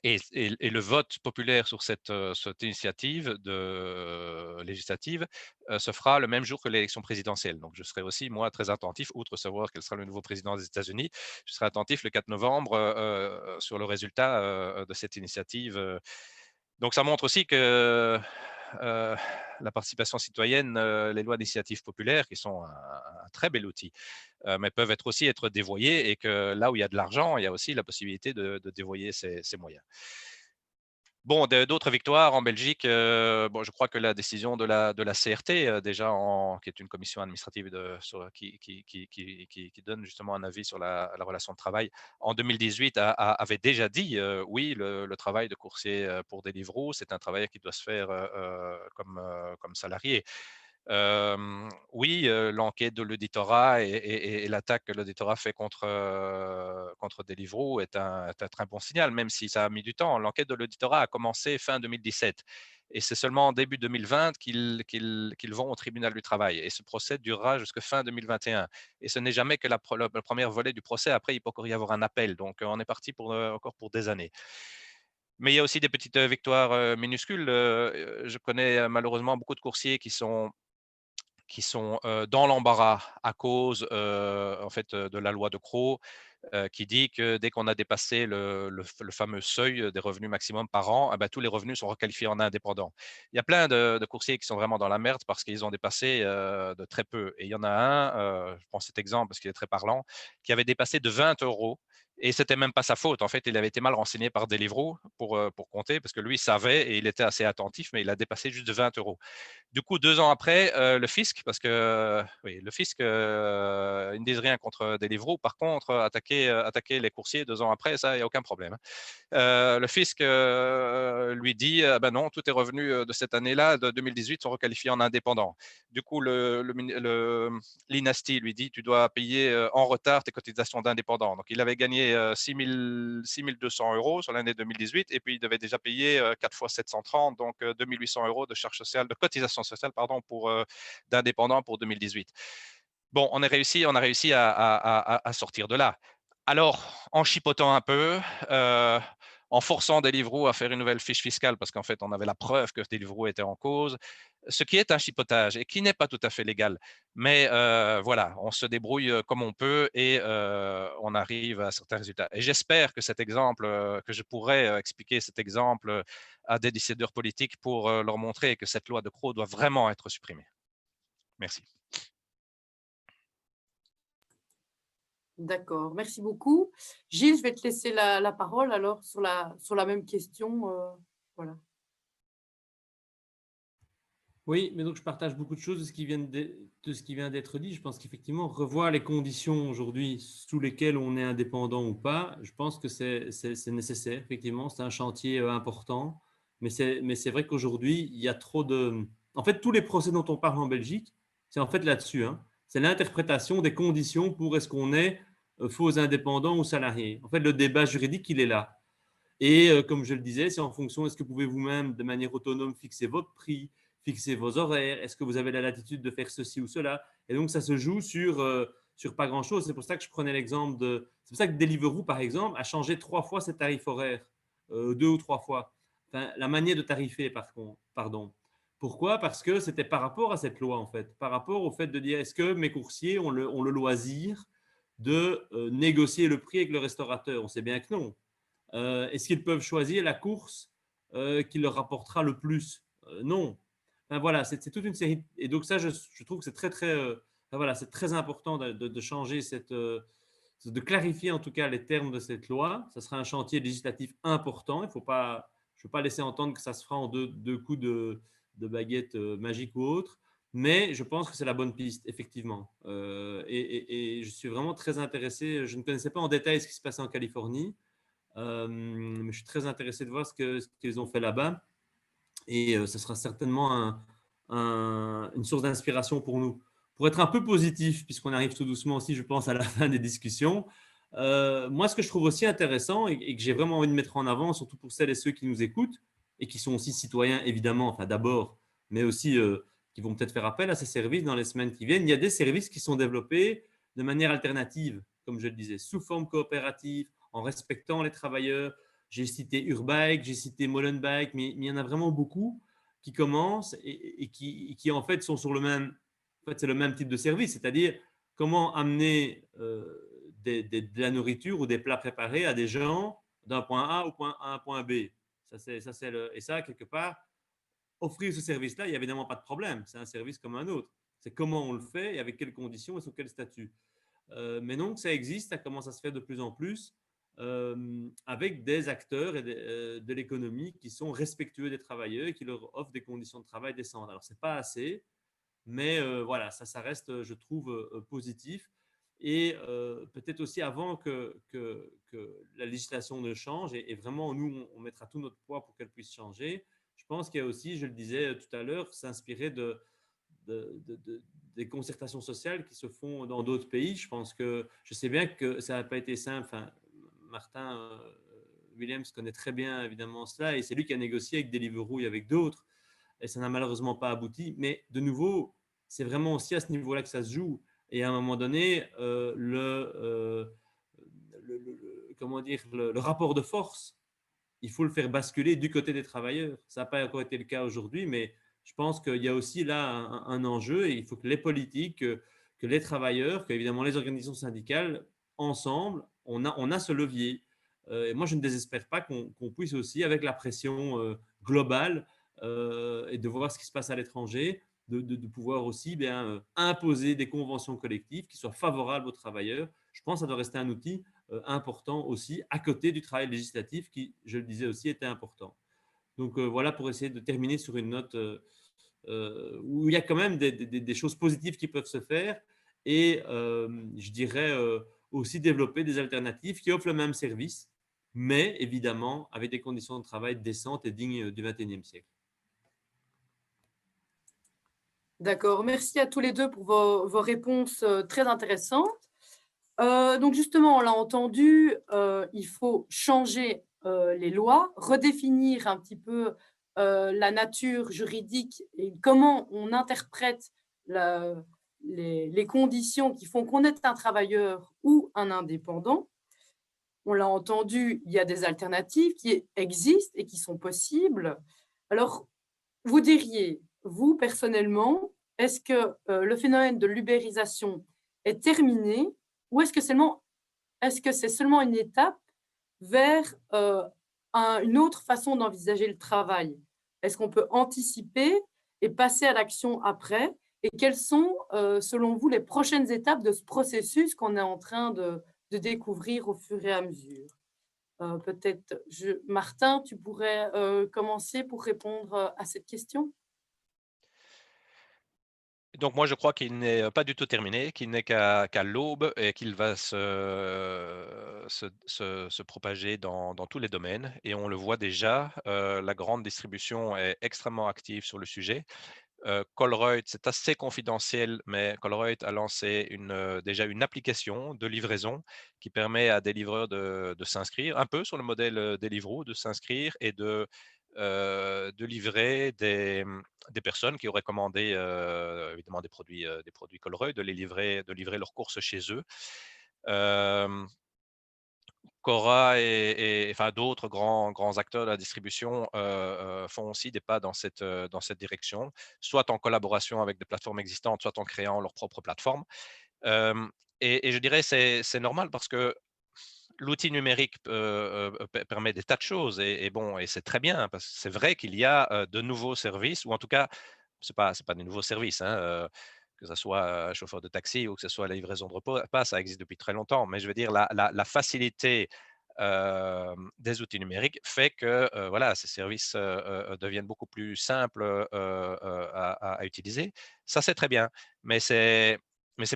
Et le vote populaire sur cette initiative législative se fera le même jour que l'élection présidentielle. Donc, je serai aussi, moi, très attentif, outre savoir quel sera le nouveau président des États-Unis, je serai attentif le 4 novembre sur le résultat de cette initiative. Donc, ça montre aussi que la participation citoyenne, les lois d'initiative populaire, qui sont un très bel outil, mais peuvent aussi être dévoyées, et que là où il y a de l'argent, il y a aussi la possibilité de dévoyer ces moyens. Bon, d'autres victoires en Belgique, bon, je crois que la décision de la CRT, déjà qui est une commission administrative qui donne justement un avis sur la relation de travail, en 2018 avait déjà dit oui, le travail de coursier pour Deliveroo, c'est un travail qui doit se faire comme salarié. Oui, l'enquête de l'auditorat et l'attaque que l'auditorat fait contre Deliveroo est un très bon signal, même si ça a mis du temps. L'enquête de l'auditorat a commencé fin 2017 et c'est seulement en début 2020 qu'ils vont au tribunal du travail, et ce procès durera jusqu'à fin 2021. Et ce n'est jamais que le premier volet du procès. Après, il peut encore y avoir un appel. Donc, on est parti encore pour des années. Mais il y a aussi des petites victoires minuscules. Je connais malheureusement beaucoup de coursiers qui sont dans l'embarras à cause en fait, de la loi de Croo, qui dit que dès qu'on a dépassé le fameux seuil des revenus maximum par an, eh ben, tous les revenus sont requalifiés en indépendants. Il y a plein de coursiers qui sont vraiment dans la merde parce qu'ils ont dépassé de très peu. Et il y en a un, je prends cet exemple parce qu'il est très parlant, qui avait dépassé de 20 euros. Et c'était même pas sa faute. En fait, il avait été mal renseigné par Deliveroo pour compter, parce que lui savait et il était assez attentif, mais il a dépassé juste de 20 euros. Du coup, 2 ans après, le fisc, parce que oui, le fisc, ils ne disent rien contre Deliveroo. Par contre, attaquer les coursiers 2 ans après, ça, il n'y a aucun problème. Le fisc lui dit ben non, tous tes revenus de cette année-là, de 2018, sont requalifiés en indépendants. Du coup, l'INASTI lui dit tu dois payer en retard tes cotisations d'indépendant. Donc, il avait gagné 6 200 euros sur l'année 2018, et puis il devait déjà payer 4 fois 730, donc 2 800 euros de charges sociales, de cotisations sociales, pardon, d'indépendants pour 2018. Bon, on a réussi à sortir de là. Alors, en chipotant un peu, en forçant Deliveroo à faire une nouvelle fiche fiscale, parce qu'en fait, on avait la preuve que Deliveroo était en cause, ce qui est un chipotage et qui n'est pas tout à fait légal. Mais voilà, on se débrouille comme on peut, et on arrive à certains résultats. Et j'espère que cet exemple, que je pourrais expliquer cet exemple à des décideurs politiques pour leur montrer que cette loi de Croo doit vraiment être supprimée. Merci. D'accord, merci beaucoup. Gilles, je vais te laisser la parole alors sur la même question. Voilà. Oui, mais donc je partage beaucoup de choses de ce qui vient d'être dit. Je pense qu'effectivement, revoir les conditions aujourd'hui sous lesquelles on est indépendant ou pas, je pense que c'est nécessaire, effectivement. C'est un chantier important, mais c'est vrai qu'aujourd'hui, il y a trop de… En fait, tous les procès dont on parle en Belgique, c'est en fait là-dessus, hein. C'est l'interprétation des conditions pour est-ce qu'on est faux indépendant ou salarié. En fait, le débat juridique, il est là. Et comme je le disais, c'est en fonction, est-ce que vous pouvez vous-même, de manière autonome, fixer votre prix, fixer vos horaires, est-ce que vous avez la latitude de faire ceci ou cela? Et donc, ça se joue sur pas grand-chose. C'est pour ça que je prenais l'exemple de… C'est pour ça que Deliveroo, par exemple, a changé 3 fois ses tarifs horaires, 2 ou 3 fois. Enfin, la manière de tarifer, pardon. Pourquoi? Parce que c'était par rapport à cette loi, en fait. Par rapport au fait de dire, est-ce que mes coursiers ont le loisir de négocier le prix avec le restaurateur? On sait bien que non. Est-ce qu'ils peuvent choisir la course qui leur rapportera le plus? Non. Enfin, voilà, c'est toute une série. Et donc ça, je trouve que c'est voilà, c'est très important de changer de clarifier en tout cas les termes de cette loi. Ça sera un chantier législatif important. Je ne veux pas laisser entendre que ça se fera en deux coups de baguette magique ou autre. Mais je pense que c'est la bonne piste, effectivement. Et je suis vraiment très intéressé. Je ne connaissais pas en détail ce qui se passait en Californie. Mais je suis très intéressé de voir ce qu'ils ont fait là-bas, et ce sera certainement une source d'inspiration pour nous. Pour être un peu positif, puisqu'on arrive tout doucement aussi, je pense, à la fin des discussions, moi, ce que je trouve aussi intéressant et que j'ai vraiment envie de mettre en avant, surtout pour celles et ceux qui nous écoutent et qui sont aussi citoyens, évidemment, enfin d'abord, mais aussi qui vont peut-être faire appel à ces services dans les semaines qui viennent, il y a des services qui sont développés de manière alternative, comme je le disais, sous forme coopérative, en respectant les travailleurs. j'ai cité Urbike, j'ai cité Molenbeek, mais il y en a vraiment beaucoup qui commencent et qui en fait sont sur le même, en fait, c'est le même type de service, c'est-à-dire comment amener de la nourriture ou des plats préparés à des gens d'un point A à un point B. Et ça, quelque part, offrir ce service-là, il n'y a évidemment pas de problème. C'est un service comme un autre. C'est comment on le fait et avec quelles conditions et sous quel statut. Mais donc, ça existe, ça commence à se faire de plus en plus avec des acteurs de l'économie qui sont respectueux des travailleurs et qui leur offrent des conditions de travail décentes. Alors, ce n'est pas assez, mais voilà, ça reste, je trouve, positif. Et peut-être aussi avant que la législation ne change, et vraiment, nous, on mettra tout notre poids pour qu'elle puisse changer. Je pense qu'il y a aussi, je le disais tout à l'heure, s'inspirer des concertations sociales qui se font dans d'autres pays. Je pense que je sais bien que ça n'a pas été simple. Enfin, Martin Williams connaît très bien évidemment cela, et c'est lui qui a négocié avec Deliveroo et avec d'autres, et ça n'a malheureusement pas abouti. Mais de nouveau, c'est vraiment aussi à ce niveau-là que ça se joue. Et à un moment donné, comment dire, le rapport de force, il faut le faire basculer du côté des travailleurs. Ça n'a pas encore été le cas aujourd'hui, mais je pense qu'il y a aussi là un enjeu, et il faut que les politiques, que les travailleurs, que évidemment les organisations syndicales, ensemble, on a ce levier. Et moi, je ne désespère pas qu'on puisse aussi, avec la pression globale et de voir ce qui se passe à l'étranger, de pouvoir aussi bien imposer des conventions collectives qui soient favorables aux travailleurs. Je pense que ça doit rester un outil important aussi, à côté du travail législatif qui, je le disais aussi, était important. Donc voilà, pour essayer de terminer sur une note où il y a quand même des choses positives qui peuvent se faire, et je dirais aussi développer des alternatives qui offrent le même service, mais évidemment avec des conditions de travail décentes et dignes du XXIe siècle. D'accord, merci à tous les deux pour vos réponses très intéressantes. Donc justement, on l'a entendu, il faut changer les lois, redéfinir un petit peu la nature juridique et comment on interprète les conditions qui font qu'on est un travailleur ou un indépendant. On l'a entendu, il y a des alternatives qui existent et qui sont possibles. Alors, vous diriez, vous, personnellement, est-ce que le phénomène de l'ubérisation est terminé, ou est-ce que c'est seulement une étape vers une autre façon d'envisager le travail? Est-ce qu'on peut anticiper et passer à l'action après? Et quelles sont, selon vous, les prochaines étapes de ce processus qu'on est en train de découvrir au fur et à mesure? Peut-être, Martin, tu pourrais commencer pour répondre à cette question? Donc moi, je crois qu'il n'est pas du tout terminé, qu'il n'est qu'à l'aube et qu'il va se propager dans tous les domaines. Et on le voit déjà, la grande distribution est extrêmement active sur le sujet. Colruyt, c'est assez confidentiel, mais Colruyt a lancé déjà une application de livraison qui permet à des livreurs de s'inscrire, un peu sur le modèle Deliveroo, de s'inscrire et de livrer des personnes qui auraient commandé évidemment des produits Colruyt, de livrer leurs courses chez eux. Cora et enfin d'autres grands acteurs de la distribution font aussi des pas dans cette direction, soit en collaboration avec des plateformes existantes, soit en créant leur propre plateforme. Et je dirais c'est normal parce que l'outil numérique permet des tas de choses et bon, et c'est très bien parce que c'est vrai qu'il y a de nouveaux services, ou en tout cas, c'est pas des nouveaux services, hein, que ce soit chauffeur de taxi ou que ce soit la livraison de repas, ça existe depuis très longtemps. Mais je veux dire, la facilité des outils numériques fait que voilà, ces services deviennent beaucoup plus simples à utiliser. Ça, c'est très bien, mais c'est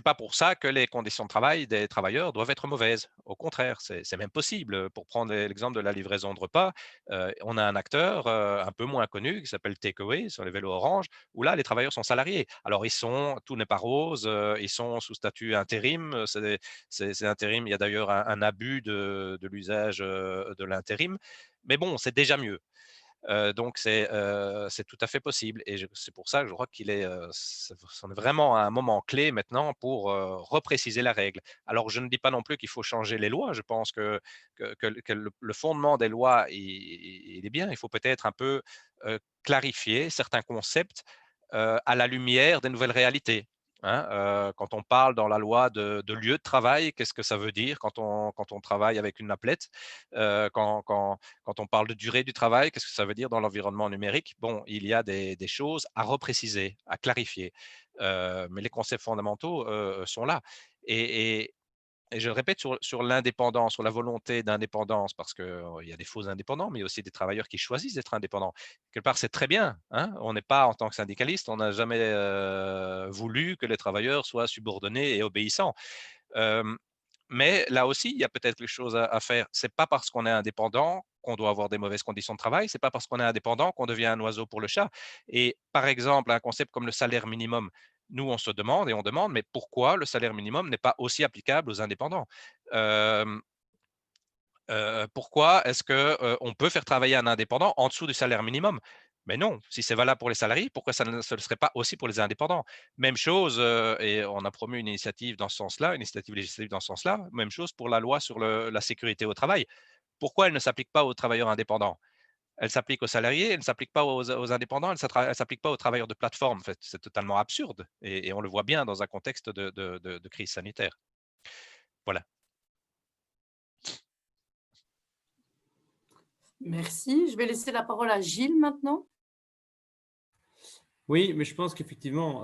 pas pour ça que les conditions de travail des travailleurs doivent être mauvaises. Au contraire, c'est même possible. Pour prendre l'exemple de la livraison de repas, on a un acteur un peu moins connu qui s'appelle Takeaway sur les vélos orange, où là, les travailleurs sont salariés. Alors, tout n'est pas rose, ils sont sous statut intérim. C'est intérim. Il y a d'ailleurs un abus de l'usage de l'intérim. Mais bon, c'est déjà mieux. Donc, c'est tout à fait possible. Et c'est pour ça que je crois c'en est vraiment à un moment clé maintenant pour repréciser la règle. Alors, je ne dis pas non plus qu'il faut changer les lois. Je pense que le fondement des lois, il est bien. Il faut peut-être un peu clarifier certains concepts à la lumière des nouvelles réalités. Hein. Quand on parle dans la loi de lieu de travail, qu'est-ce que ça veut dire quand on travaille avec une appelette? Quand on parle de durée du travail, qu'est-ce que ça veut dire dans l'environnement numérique? Bon, il y a des choses à repréciser, à clarifier, mais les concepts fondamentaux sont là. Et, et je le répète sur l'indépendance, sur la volonté d'indépendance, parce qu'il y a des faux indépendants, mais il y a aussi des travailleurs qui choisissent d'être indépendants. Quelque part, c'est très bien. Hein. On n'est pas, en tant que syndicaliste, on n'a jamais voulu que les travailleurs soient subordonnés et obéissants. Euh, mais là aussi, il y a peut-être quelque chose à faire. C'est pas parce qu'on est indépendant qu'on doit avoir des mauvaises conditions de travail. C'est pas parce qu'on est indépendant qu'on devient un oiseau pour le chat. Et par exemple, un concept comme le salaire minimum, nous, on se demande et on demande, mais pourquoi le salaire minimum n'est pas aussi applicable aux indépendants? Euh, Pourquoi est-ce qu'on peut faire travailler un indépendant en dessous du salaire minimum? Mais non, si c'est valable pour les salariés, pourquoi ça ne le serait pas aussi pour les indépendants? Même chose, et on a promu une initiative dans ce sens-là, une initiative législative dans ce sens-là, même chose pour la loi sur la sécurité au travail. Pourquoi elle ne s'applique pas aux travailleurs indépendants? Elle s'applique aux salariés, elle ne s'applique pas aux indépendants, elle ne s'applique pas aux travailleurs de plateforme. En fait, c'est totalement absurde et on le voit bien dans un contexte de crise sanitaire. Voilà. Merci. Je vais laisser la parole à Gilles maintenant. Oui, mais je pense qu'effectivement,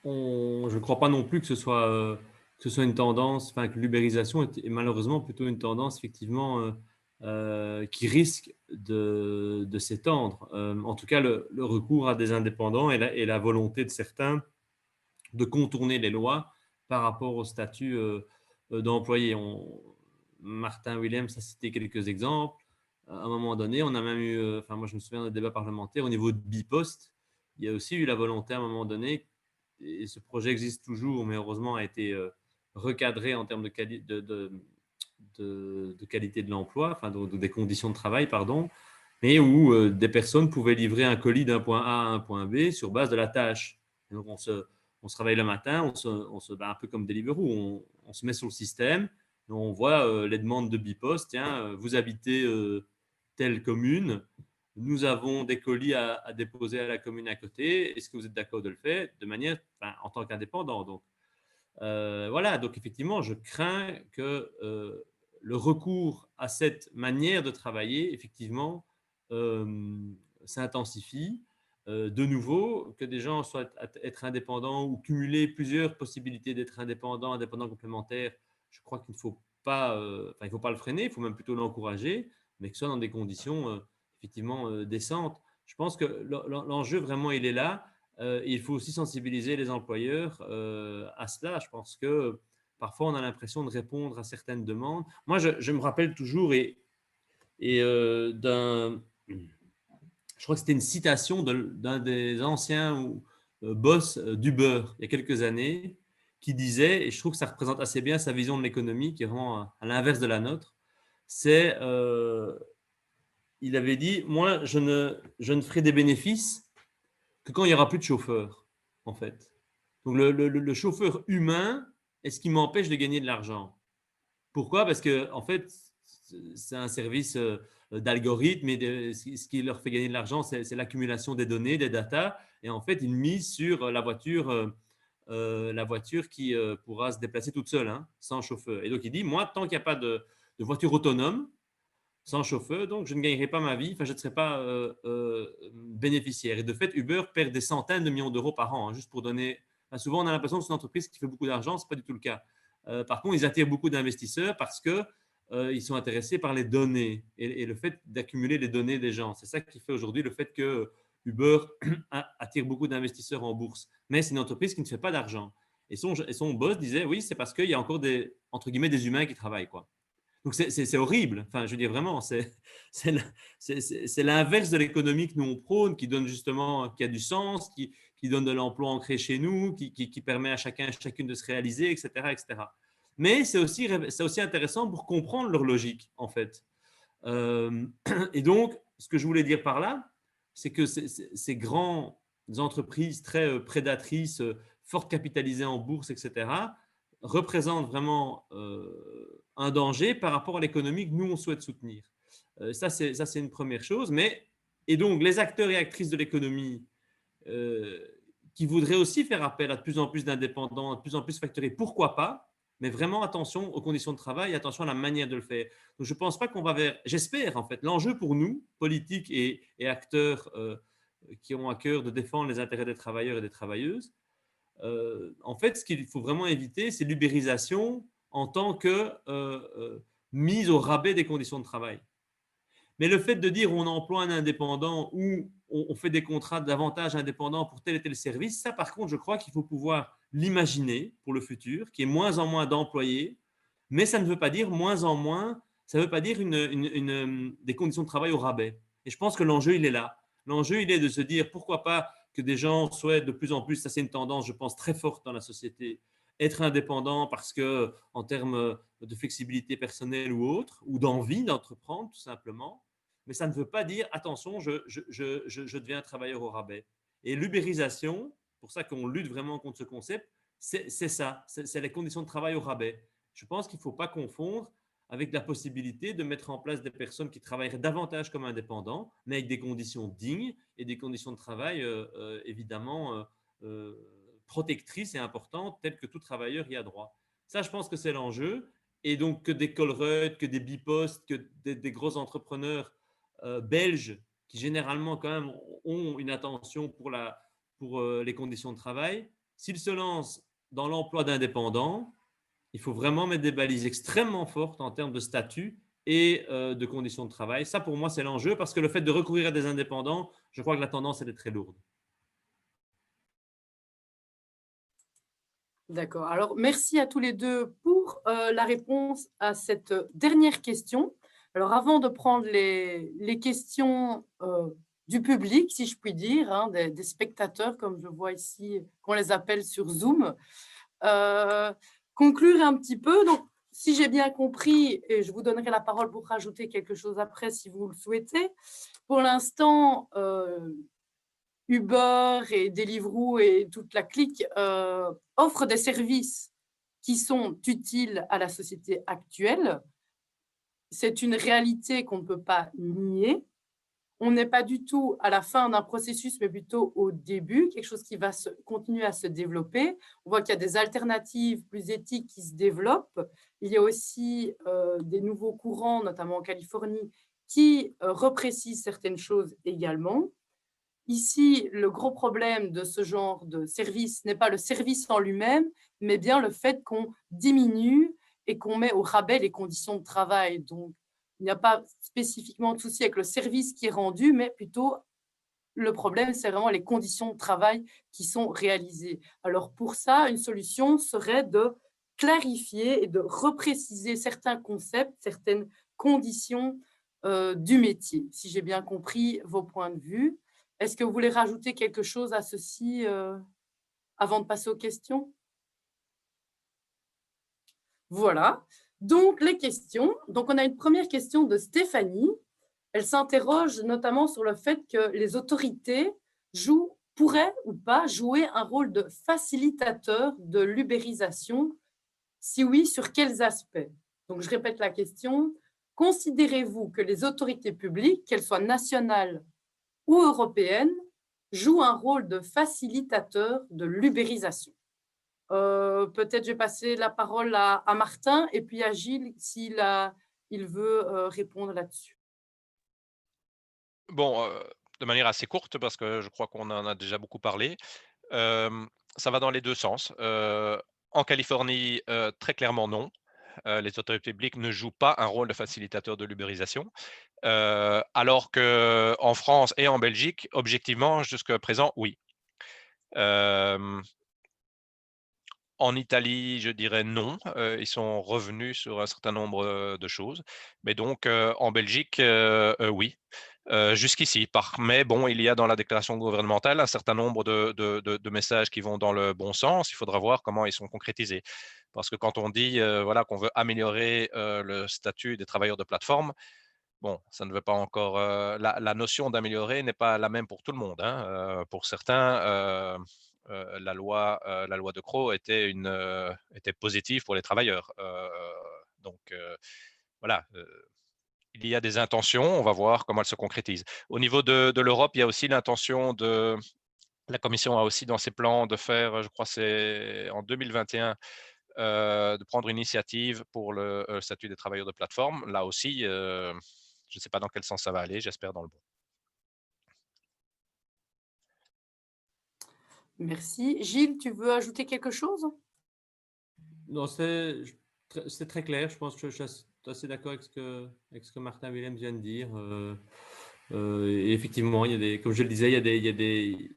je ne crois pas non plus que ce soit une tendance, enfin que l'ubérisation est malheureusement plutôt une tendance effectivement qui risque de s'étendre. En tout cas, le recours à des indépendants et la volonté de certains de contourner les lois par rapport au statut d'employé. Martin Williams a cité quelques exemples. À un moment donné, on a même eu, enfin moi je me souviens d'un débat parlementaire au niveau de Bipost. Il y a aussi eu la volonté à un moment donné, et ce projet existe toujours, mais heureusement a été recadré en termes de qualité de l'emploi, enfin des conditions de travail, pardon, mais où des personnes pouvaient livrer un colis d'un point A à un point B sur base de la tâche. Et donc on se réveille le matin, un peu comme Deliveroo, on se met sur le système, et on voit les demandes de Bipost. Tiens, vous habitez telle commune, nous avons des colis à déposer à la commune à côté. Est-ce que vous êtes d'accord de le faire de manière, en tant qu'indépendant? Donc, voilà, donc effectivement, je crains que le recours à cette manière de travailler, effectivement, s'intensifie. De nouveau, que des gens soient être indépendants ou cumuler plusieurs possibilités d'être indépendants, indépendants complémentaires, je crois qu'il ne faut pas, il faut pas le freiner, il faut même plutôt l'encourager, mais que ce soit dans des conditions effectivement décentes. Je pense que l'enjeu vraiment, il est là. Il faut aussi sensibiliser les employeurs à cela. Je pense que parfois, on a l'impression de répondre à certaines demandes. Moi, je me rappelle toujours je crois que c'était une citation d'un des anciens boss d'Uber il y a quelques années qui disait, et je trouve que ça représente assez bien sa vision de l'économie, qui est vraiment à l'inverse de la nôtre, il avait dit, moi, je ne ferai des bénéfices que quand il n'y aura plus de chauffeurs, en fait. Donc, le chauffeur humain est ce qui m'empêche de gagner de l'argent. Pourquoi? Parce que, en fait, c'est un service d'algorithme et ce qui leur fait gagner de l'argent, c'est l'accumulation des données, des datas. Et en fait, ils misent sur la voiture qui pourra se déplacer toute seule, hein, sans chauffeur. Et donc, il dit, moi, tant qu'il n'y a pas de voiture autonome, sans chauffeur, donc je ne gagnerai pas ma vie, enfin je ne serai pas bénéficiaire. Et de fait, Uber perd des centaines de millions d'euros par an, hein, juste pour donner. Enfin, souvent, on a l'impression que c'est une entreprise qui fait beaucoup d'argent, ce n'est pas du tout le cas. Par contre, ils attirent beaucoup d'investisseurs parce qu'ils sont intéressés par les données et le fait d'accumuler les données des gens. C'est ça qui fait aujourd'hui le fait que Uber attire beaucoup d'investisseurs en bourse. Mais c'est une entreprise qui ne fait pas d'argent. Et son boss disait, oui, c'est parce qu'il y a encore entre guillemets, des humains qui travaillent, quoi. Donc, c'est horrible. Enfin, je veux dire, vraiment, c'est l'inverse de l'économie que nous, on prône, qui donne justement, qui a du sens, qui donne de l'emploi ancré chez nous, qui permet à chacun et chacune de se réaliser, etc. etc. Mais c'est aussi intéressant pour comprendre leur logique, en fait. Et donc, ce que je voulais dire par là, c'est que ces grandes entreprises très prédatrices, fortes capitalisées en bourse, etc., représentent vraiment un danger par rapport à l'économie que nous, on souhaite soutenir. Ça, c'est une première chose. Et donc, les acteurs et actrices de l'économie qui voudraient aussi faire appel à de plus en plus d'indépendants, de plus en plus facturés, pourquoi pas? Mais vraiment attention aux conditions de travail, attention à la manière de le faire. Donc, je ne pense pas qu'on va vers… J'espère, en fait, l'enjeu pour nous, politiques et acteurs qui ont à cœur de défendre les intérêts des travailleurs et des travailleuses, en fait, ce qu'il faut vraiment éviter, c'est l'ubérisation en tant que mise au rabais des conditions de travail. Mais le fait de dire on emploie un indépendant ou on fait des contrats davantage indépendants pour tel et tel service, ça par contre, je crois qu'il faut pouvoir l'imaginer pour le futur, qu'il y ait moins en moins d'employés, mais ça ne veut pas dire moins en moins, ça ne veut pas dire des conditions de travail au rabais. Et je pense que l'enjeu, il est là. L'enjeu, il est de se dire pourquoi pas que des gens souhaitent de plus en plus, ça c'est une tendance, je pense, très forte dans la société, être indépendant parce que en termes de flexibilité personnelle ou autre, ou d'envie d'entreprendre tout simplement. Mais ça ne veut pas dire, attention, je deviens travailleur au rabais. Et l'ubérisation, pour ça qu'on lutte vraiment contre ce concept, c'est ça, c'est les conditions de travail au rabais. Je pense qu'il ne faut pas confondre avec la possibilité de mettre en place des personnes qui travailleraient davantage comme indépendants, mais avec des conditions dignes et des conditions de travail évidemment protectrices et importantes, telles que tout travailleur y a droit. Ça, je pense que c'est l'enjeu. Et donc, que des Colruyt, que des Bipost, que des gros entrepreneurs belges qui généralement quand même ont une attention pour les conditions de travail, s'ils se lancent dans l'emploi d'indépendants, il faut vraiment mettre des balises extrêmement fortes en termes de statut et de conditions de travail. Ça, pour moi, c'est l'enjeu parce que le fait de recourir à des indépendants, je crois que la tendance, elle est très lourde. D'accord. Alors, merci à tous les deux pour la réponse à cette dernière question. Alors, avant de prendre les questions du public, si je puis dire, hein, des spectateurs, comme je vois ici, qu'on les appelle sur Zoom, conclure un petit peu. Donc, si j'ai bien compris, et je vous donnerai la parole pour rajouter quelque chose après si vous le souhaitez, pour l'instant, Uber et Deliveroo et toute la clique offrent des services qui sont utiles à la société actuelle. C'est une réalité qu'on ne peut pas nier. On n'est pas du tout à la fin d'un processus, mais plutôt au début, quelque chose qui va continuer à se développer. On voit qu'il y a des alternatives plus éthiques qui se développent. Il y a aussi des nouveaux courants, notamment en Californie, qui reprécisent certaines choses également. Ici, le gros problème de ce genre de service n'est pas le service en lui-même, mais bien le fait qu'on diminue et qu'on met au rabais les conditions de travail. Donc, il n'y a pas spécifiquement de souci avec le service qui est rendu, mais plutôt le problème, c'est vraiment les conditions de travail qui sont réalisées. Alors, pour ça, une solution serait de clarifier et de repréciser certains concepts, certaines conditions du métier, si j'ai bien compris vos points de vue. Est-ce que vous voulez rajouter quelque chose à ceci avant de passer aux questions? Voilà. Donc, les questions. Donc, on a une première question de Stéphanie. Elle s'interroge notamment sur le fait que les autorités pourraient ou pas jouer un rôle de facilitateur de l'ubérisation. Si oui, sur quels aspects? Donc, je répète la question. Considérez-vous que les autorités publiques, qu'elles soient nationales ou européenne, joue un rôle de facilitateur de l'ubérisation. Peut-être je vais passer la parole à Martin et puis à Gilles s'il veut répondre là-dessus. Bon, de manière assez courte, parce que je crois qu'on en a déjà beaucoup parlé, ça va dans les deux sens. En Californie, très clairement non. Les autorités publiques ne jouent pas un rôle de facilitateur de l'ubérisation. Alors qu'en France et en Belgique, objectivement, jusqu'à présent, oui. En Italie, je dirais non. Ils sont revenus sur un certain nombre de choses. Mais donc, en Belgique, oui. Jusqu'ici. Mais bon, il y a dans la déclaration gouvernementale un certain nombre de messages qui vont dans le bon sens. Il faudra voir comment ils sont concrétisés. Parce que quand on dit voilà, qu'on veut améliorer le statut des travailleurs de plateforme, bon, ça ne veut pas encore. La notion d'améliorer n'est pas la même pour tout le monde, hein. Pour certains, la loi de Crot était positive pour les travailleurs. Donc, voilà. Il y a des intentions, on va voir comment elles se concrétisent. Au niveau de l'Europe, il y a aussi l'intention de la Commission a aussi dans ses plans de faire, je crois c'est en 2021, de prendre une initiative pour le statut des travailleurs de plateforme. Là aussi, je ne sais pas dans quel sens ça va aller, j'espère dans le bon. Merci. Gilles, tu veux ajouter quelque chose? Non, c'est très clair. Je pense que je suis assez d'accord avec ce que Martin Willem vient de dire. Et effectivement, comme je le disais, il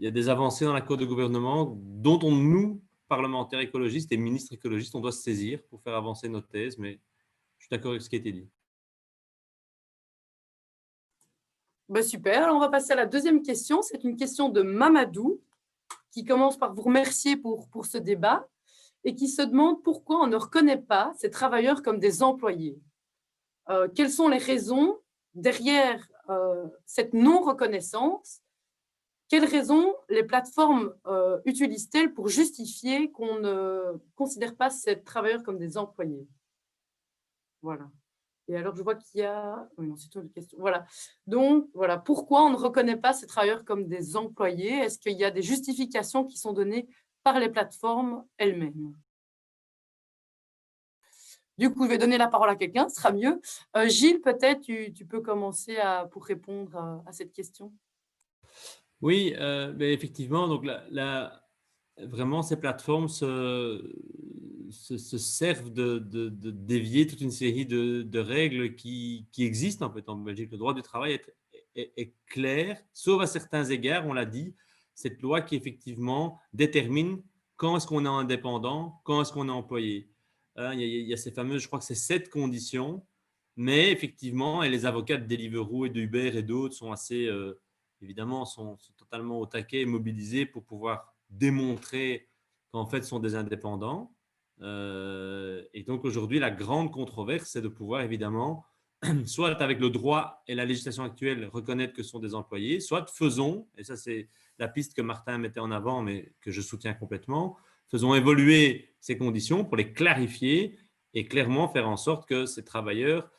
y a des avancées dans l'accord de gouvernement dont nous, parlementaires écologistes et ministres écologistes, on doit se saisir pour faire avancer notre thèse. Mais je suis d'accord avec ce qui a été dit. Ben super. Alors, on va passer à la deuxième question. C'est une question de Mamadou qui commence par vous remercier pour ce débat et qui se demande pourquoi on ne reconnaît pas ces travailleurs comme des employés. Quelles sont les raisons derrière cette non-reconnaissance? Quelles raisons les plateformes utilisent-elles pour justifier qu'on ne considère pas ces travailleurs comme des employés? Voilà. Et alors, je vois qu'il y a… Oui, non, c'est une question. Voilà. Donc, voilà. Pourquoi on ne reconnaît pas ces travailleurs comme des employés? Est-ce qu'il y a des justifications qui sont données par les plateformes elles-mêmes? Du coup, je vais donner la parole à quelqu'un, ce sera mieux. Gilles, peut-être, tu peux commencer pour répondre à cette question. Oui, mais effectivement, donc vraiment, ces plateformes se servent de dévier toute une série de règles qui existent en fait en Belgique. Le droit du travail est clair, sauf à certains égards, on l'a dit, cette loi qui effectivement détermine quand est-ce qu'on est indépendant, quand est-ce qu'on est employé. Il y a ces fameuses, je crois que c'est 7 conditions, mais effectivement, et les avocats de Deliveroo et de Uber et d'autres sont assez, évidemment, sont totalement au taquet et mobilisés pour pouvoir démontrer qu'en fait, sont des indépendants. Et donc aujourd'hui, la grande controverse, c'est de pouvoir évidemment, soit avec le droit et la législation actuelle, reconnaître que ce sont des employés, soit faisons, et ça c'est la piste que Martin mettait en avant, mais que je soutiens complètement, faisons évoluer ces conditions pour les clarifier et clairement faire en sorte que ces travailleurs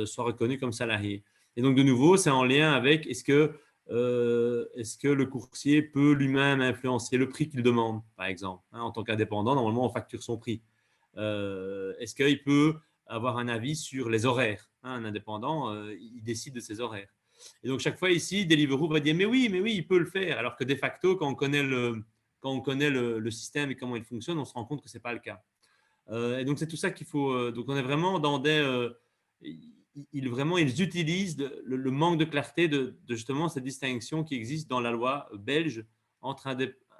soient reconnus comme salariés. Et donc de nouveau, c'est en lien avec est-ce que le coursier peut lui-même influencer le prix qu'il demande, par exemple. En tant qu'indépendant, normalement, on facture son prix. Est-ce qu'il peut avoir un avis sur les horaires? Un indépendant, il décide de ses horaires. Et donc, chaque fois ici, Deliveroo va dire mais oui, il peut le faire. Alors que de facto, quand on connaît le système et comment il fonctionne, on se rend compte que ce n'est pas le cas. Et donc, c'est tout ça qu'il faut… donc, on est vraiment dans des… ils utilisent le manque de clarté de justement cette distinction qui existe dans la loi belge entre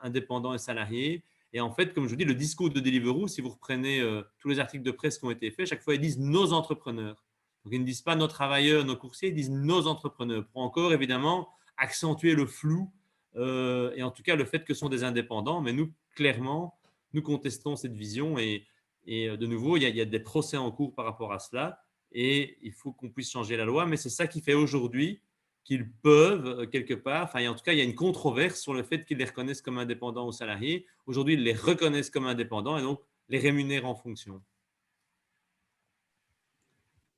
indépendants et salariés. Et en fait, comme je vous dis, le discours de Deliveroo, si vous reprenez tous les articles de presse qui ont été faits, chaque fois, ils disent nos entrepreneurs. Donc, ils ne disent pas nos travailleurs, nos coursiers, ils disent nos entrepreneurs. Pour encore, évidemment, accentuer le flou et en tout cas le fait que ce sont des indépendants. Mais nous, clairement, nous contestons cette vision et de nouveau, il y a des procès en cours par rapport à cela et il faut qu'on puisse changer la loi. Mais c'est ça qui fait aujourd'hui qu'ils peuvent, quelque part, enfin, en tout cas, il y a une controverse sur le fait qu'ils les reconnaissent comme indépendants ou salariés. Aujourd'hui, ils les reconnaissent comme indépendants et donc les rémunèrent en fonction.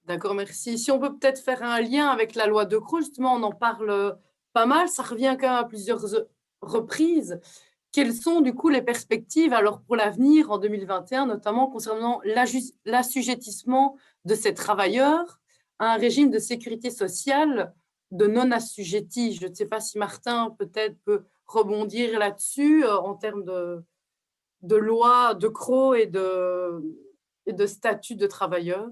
D'accord, merci. Si on peut peut-être faire un lien avec la loi de Crot, justement, on en parle pas mal, ça revient quand même à plusieurs reprises. Quelles sont du coup les perspectives alors pour l'avenir en 2021, notamment concernant l'assujettissement de ces travailleurs à un régime de sécurité sociale de non-assujettis? Je ne sais pas si Martin peut-être peut rebondir là-dessus en termes de loi de Crot et de statut de travailleur.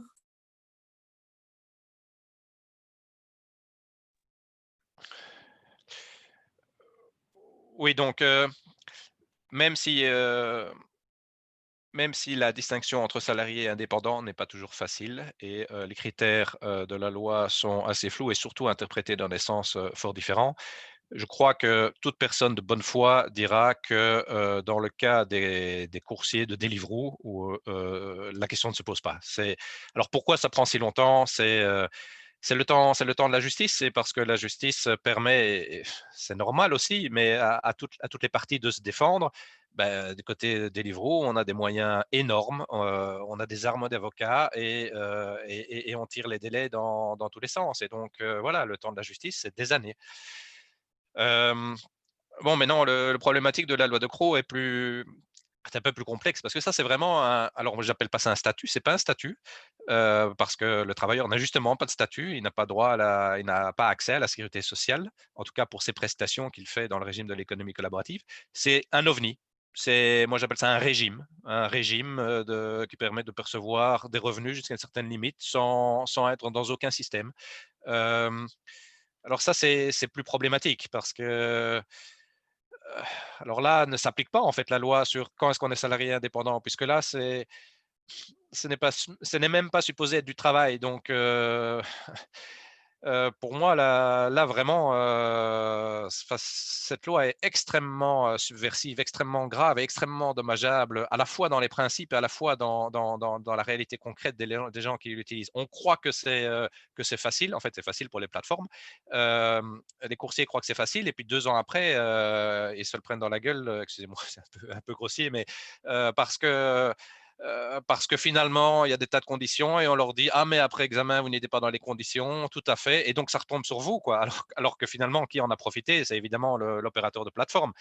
Oui, donc même si la distinction entre salariés et indépendants n'est pas toujours facile et les critères de la loi sont assez flous et surtout interprétés dans des sens fort différents, je crois que toute personne de bonne foi dira que dans le cas des coursiers de Deliveroo, où, la question ne se pose pas. Alors pourquoi ça prend si longtemps? c'est le temps de la justice, c'est parce que la justice permet, et c'est normal aussi, mais à toutes les parties de se défendre. Ben, du côté Deliveroo, on a des moyens énormes, on a des armes d'avocats et on tire les délais dans tous les sens. Et donc, voilà, le temps de la justice, c'est des années. Euh, Bon, maintenant, le problématique de la loi de Crot est un peu plus complexe parce que ça, c'est vraiment alors, moi, j'appelle pas ça un statut, c'est pas un statut parce que le travailleur n'a justement pas de statut, il n'a pas droit il n'a pas accès à la sécurité sociale, en tout cas pour ses prestations qu'il fait dans le régime de l'économie collaborative. C'est un ovni. Moi, j'appelle ça un régime qui permet de percevoir des revenus jusqu'à une certaine limite sans être dans aucun système. Euh, alors ça, c'est plus problématique parce que alors là, ne s'applique pas en fait la loi sur quand est-ce qu'on est salarié indépendant, puisque là, ce n'est même pas supposé être du travail. Donc, pour moi, là vraiment, cette loi est extrêmement subversive, extrêmement grave et extrêmement dommageable, à la fois dans les principes et à la fois dans la réalité concrète des gens qui l'utilisent. On croit que c'est facile. En fait, c'est facile pour les plateformes. Les coursiers croient que c'est facile et puis 2 ans après, ils se le prennent dans la gueule. Excusez-moi, c'est un peu grossier, mais parce que finalement, il y a des tas de conditions et on leur dit: «Ah, mais après examen, vous n'étiez pas dans les conditions». Tout à fait. Et donc, ça retombe sur vous, quoi. Alors que finalement, qui en a profité? C'est évidemment l'opérateur de plateforme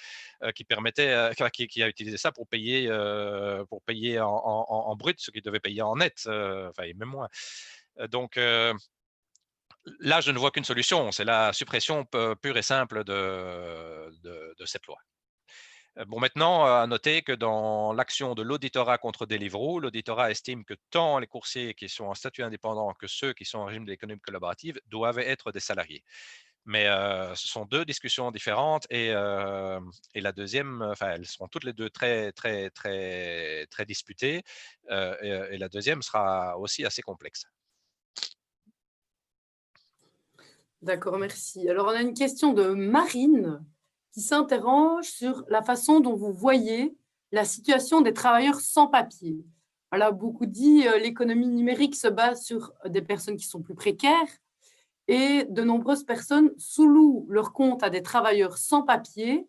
qui permettait, qui a utilisé ça pour payer en brut ce qu'il devait payer en net, enfin, et même moins. Donc, là, je ne vois qu'une solution, c'est la suppression pure et simple de cette loi. Bon, maintenant, à noter que dans l'action de l'auditorat contre Deliveroo, l'auditorat estime que tant les coursiers qui sont en statut indépendant que ceux qui sont en régime de l'économie collaborative doivent être des salariés. Mais ce sont deux discussions différentes et la deuxième, enfin, elles seront toutes les deux très, très, très, très disputées et la deuxième sera aussi assez complexe. D'accord, merci. Alors, on a une question de Marine qui s'interroge sur la façon dont vous voyez la situation des travailleurs sans papier. Elle a beaucoup dit l'économie numérique se base sur des personnes qui sont plus précaires et de nombreuses personnes sous-louent leur compte à des travailleurs sans papier.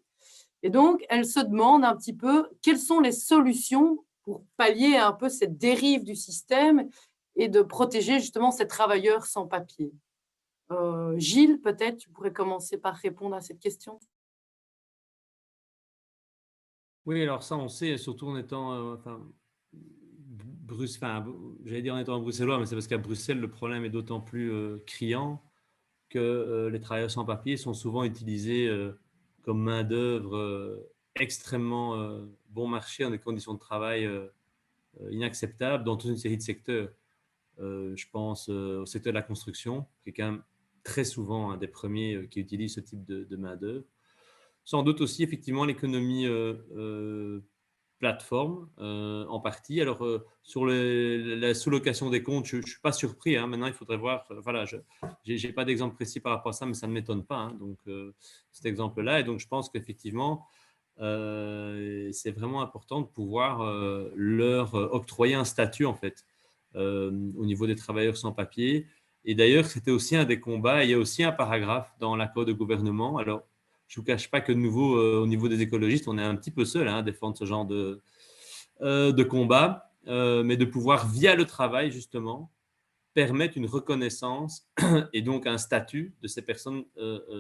Et donc, elle se demande un petit peu quelles sont les solutions pour pallier un peu cette dérive du système et de protéger justement ces travailleurs sans papier. Gilles, peut-être, tu pourrais commencer par répondre à cette question. Oui, alors ça, on sait, surtout en étant, enfin, j'allais dire en étant bruxellois, mais c'est parce qu'à Bruxelles, le problème est d'autant plus criant que les travailleurs sans papier sont souvent utilisés comme main-d'œuvre extrêmement bon marché dans des conditions de travail inacceptables dans toute une série de secteurs. Je pense au secteur de la construction, qui est quand même très souvent un des premiers qui utilise ce type de main-d'œuvre. Sans doute aussi, effectivement, l'économie plateforme en partie. Alors, sur la sous-location des comptes, je ne suis pas surpris. Hein. Maintenant, il faudrait voir. Voilà, je n'ai pas d'exemple précis par rapport à ça, mais ça ne m'étonne pas. Hein. Donc, cet exemple-là. Et donc, je pense qu'effectivement, c'est vraiment important de pouvoir leur octroyer un statut, en fait, au niveau des travailleurs sans papier. Et d'ailleurs, c'était aussi un des combats. Il y a aussi un paragraphe dans l'accord de gouvernement. Alors, je ne vous cache pas que de nouveau, au niveau des écologistes, on est un petit peu seul à défendre ce genre de combat, mais de pouvoir, via le travail, justement, permettre une reconnaissance et donc un statut de ces personnes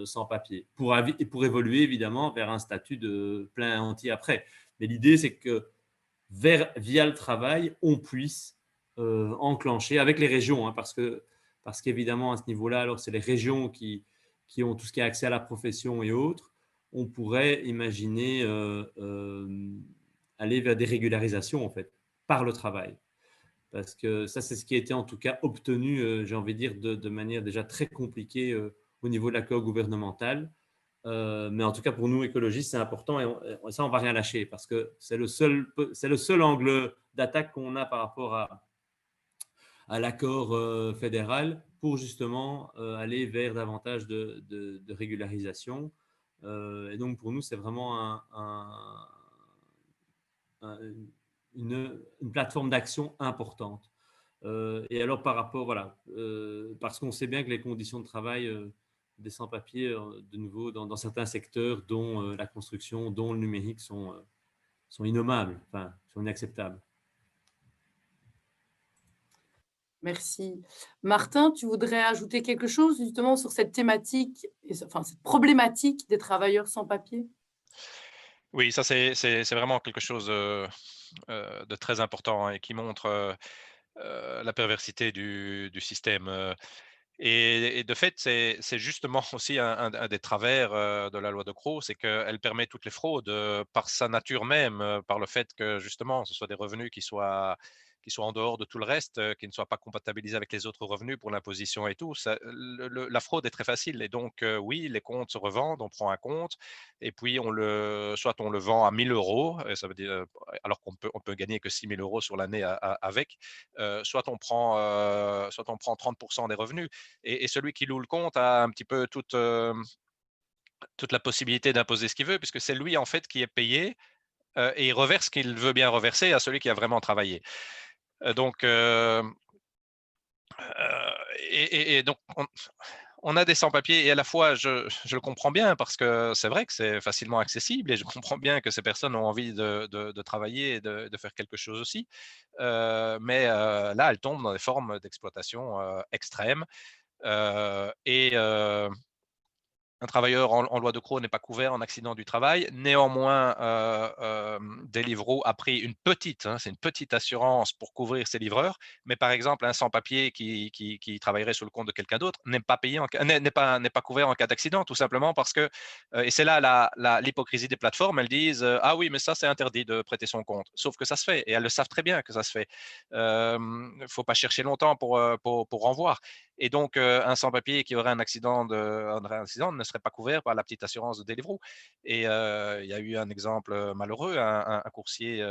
sans papier, pour évoluer évidemment vers un statut de plein entier après. Mais l'idée, c'est que via le travail, on puisse enclencher avec les régions, hein, parce qu'évidemment, à ce niveau-là, alors c'est les régions qui ont tout ce qui est accès à la profession et autres, on pourrait imaginer aller vers des régularisations, en fait, par le travail. Parce que ça, c'est ce qui a été en tout cas obtenu, j'ai envie de dire, de manière déjà très compliquée au niveau de l'accord gouvernemental. Mais en tout cas, pour nous, écologistes, c'est important et ça, on ne va rien lâcher parce que c'est le seul angle d'attaque qu'on a par rapport à l'accord fédéral pour justement aller vers davantage de régularisation. Et donc, pour nous, c'est vraiment une plateforme d'action importante. Et alors par rapport, voilà, parce qu'on sait bien que les conditions de travail des sans-papiers, de nouveau, dans certains secteurs, dont la construction, dont le numérique, sont innommables, enfin, sont inacceptables. Merci. Martin, tu voudrais ajouter quelque chose justement sur cette thématique, enfin cette problématique des travailleurs sans papier? Oui, ça c'est vraiment quelque chose de très important, hein, et qui montre la perversité du système. Et de fait, c'est justement aussi un des travers de la loi de Crot, c'est qu'elle permet toutes les fraudes par sa nature même, par le fait que justement ce soit des revenus qui soient en dehors de tout le reste, qui ne soient pas comptabilisés avec les autres revenus pour l'imposition et tout. La fraude est très facile. Et donc, oui, les comptes se revendent, on prend un compte, et puis soit on le vend à 1 000 €, et ça veut dire, alors on peut gagner que 6 000 € sur l'année avec, soit on prend 30% des revenus. Et celui qui loue le compte a un petit peu toute la possibilité d'imposer ce qu'il veut, puisque c'est lui en fait qui est payé, et il reverse ce qu'il veut bien reverser à celui qui a vraiment travaillé. Donc, donc on a des sans-papiers, et à la fois je le comprends bien, parce que c'est vrai que c'est facilement accessible, et je comprends bien que ces personnes ont envie de travailler et de faire quelque chose aussi. Mais là, elles tombent dans des formes d'exploitation extrêmes. Et un travailleur en loi de Crot n'est pas couvert en accident du travail. Néanmoins, Deliveroo a pris c'est une petite assurance pour couvrir ses livreurs. Mais par exemple, un sans-papier qui travaillerait sur le compte de quelqu'un d'autre n'est pas payé, n'est pas couvert en cas d'accident, tout simplement parce que, et c'est là l'hypocrisie des plateformes. Elles disent ah oui, mais ça c'est interdit de prêter son compte. Sauf que ça se fait, et elles le savent très bien que ça se fait. Il ne faut pas chercher longtemps pour en voir. Et donc, un sans-papier qui aurait un accident ne serait pas couvert par la petite assurance de Deliveroo. Et il y a eu un exemple malheureux, un coursier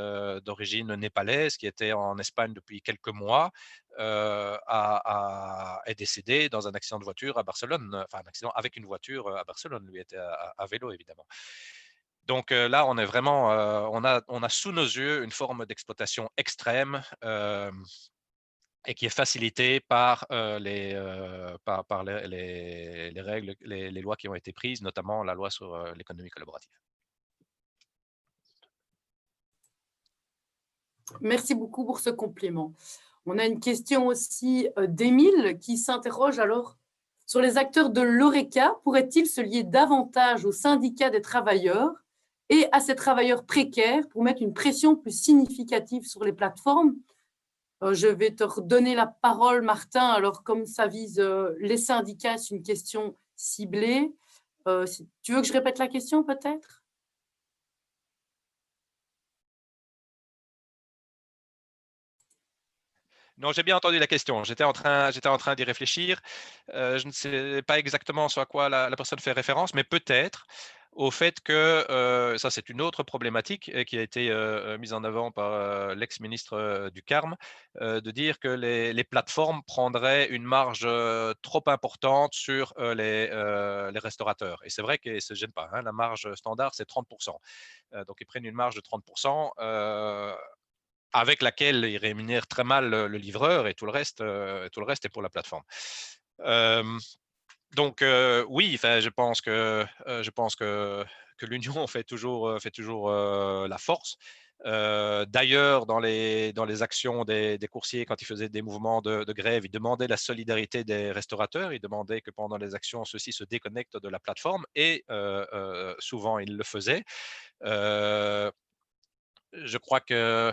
d'origine népalaise qui était en Espagne depuis quelques mois, est décédé dans un accident de voiture à Barcelone, enfin un accident avec une voiture à Barcelone. Lui était à vélo, évidemment. Donc là, on est vraiment, on a sous nos yeux une forme d'exploitation extrême, et qui est facilité par, par les règles, les lois qui ont été prises, notamment la loi sur l'économie collaborative. Merci beaucoup pour ce complément. On a une question aussi d'Émile qui s'interroge alors sur les acteurs de l'ORECA. Pourraient-ils se lier davantage aux syndicats des travailleurs et à ces travailleurs précaires pour mettre une pression plus significative sur les plateformes? Je vais te redonner la parole, Martin. Alors, comme ça vise les syndicats, c'est une question ciblée. Tu veux que je répète la question, peut-être? Non, j'ai bien entendu la question. J'étais en train d'y réfléchir. Je ne sais pas exactement ce à quoi la personne fait référence, mais peut-être au fait que, ça c'est une autre problématique qui a été mise en avant par l'ex-ministre du Carme, de dire que les plateformes prendraient une marge trop importante sur les restaurateurs. Et c'est vrai qu'ils ne se gênent pas, hein. La marge standard, c'est 30%. Donc ils prennent une marge de 30%. Avec laquelle ils rémunèrent très mal le livreur, et tout le reste est pour la plateforme. Donc oui, enfin, je pense que l'union fait toujours la force. D'ailleurs, dans les actions des coursiers, quand ils faisaient des mouvements de grève, ils demandaient la solidarité des restaurateurs. Ils demandaient que pendant les actions, ceux-ci se déconnectent de la plateforme, et souvent ils le faisaient. Je crois que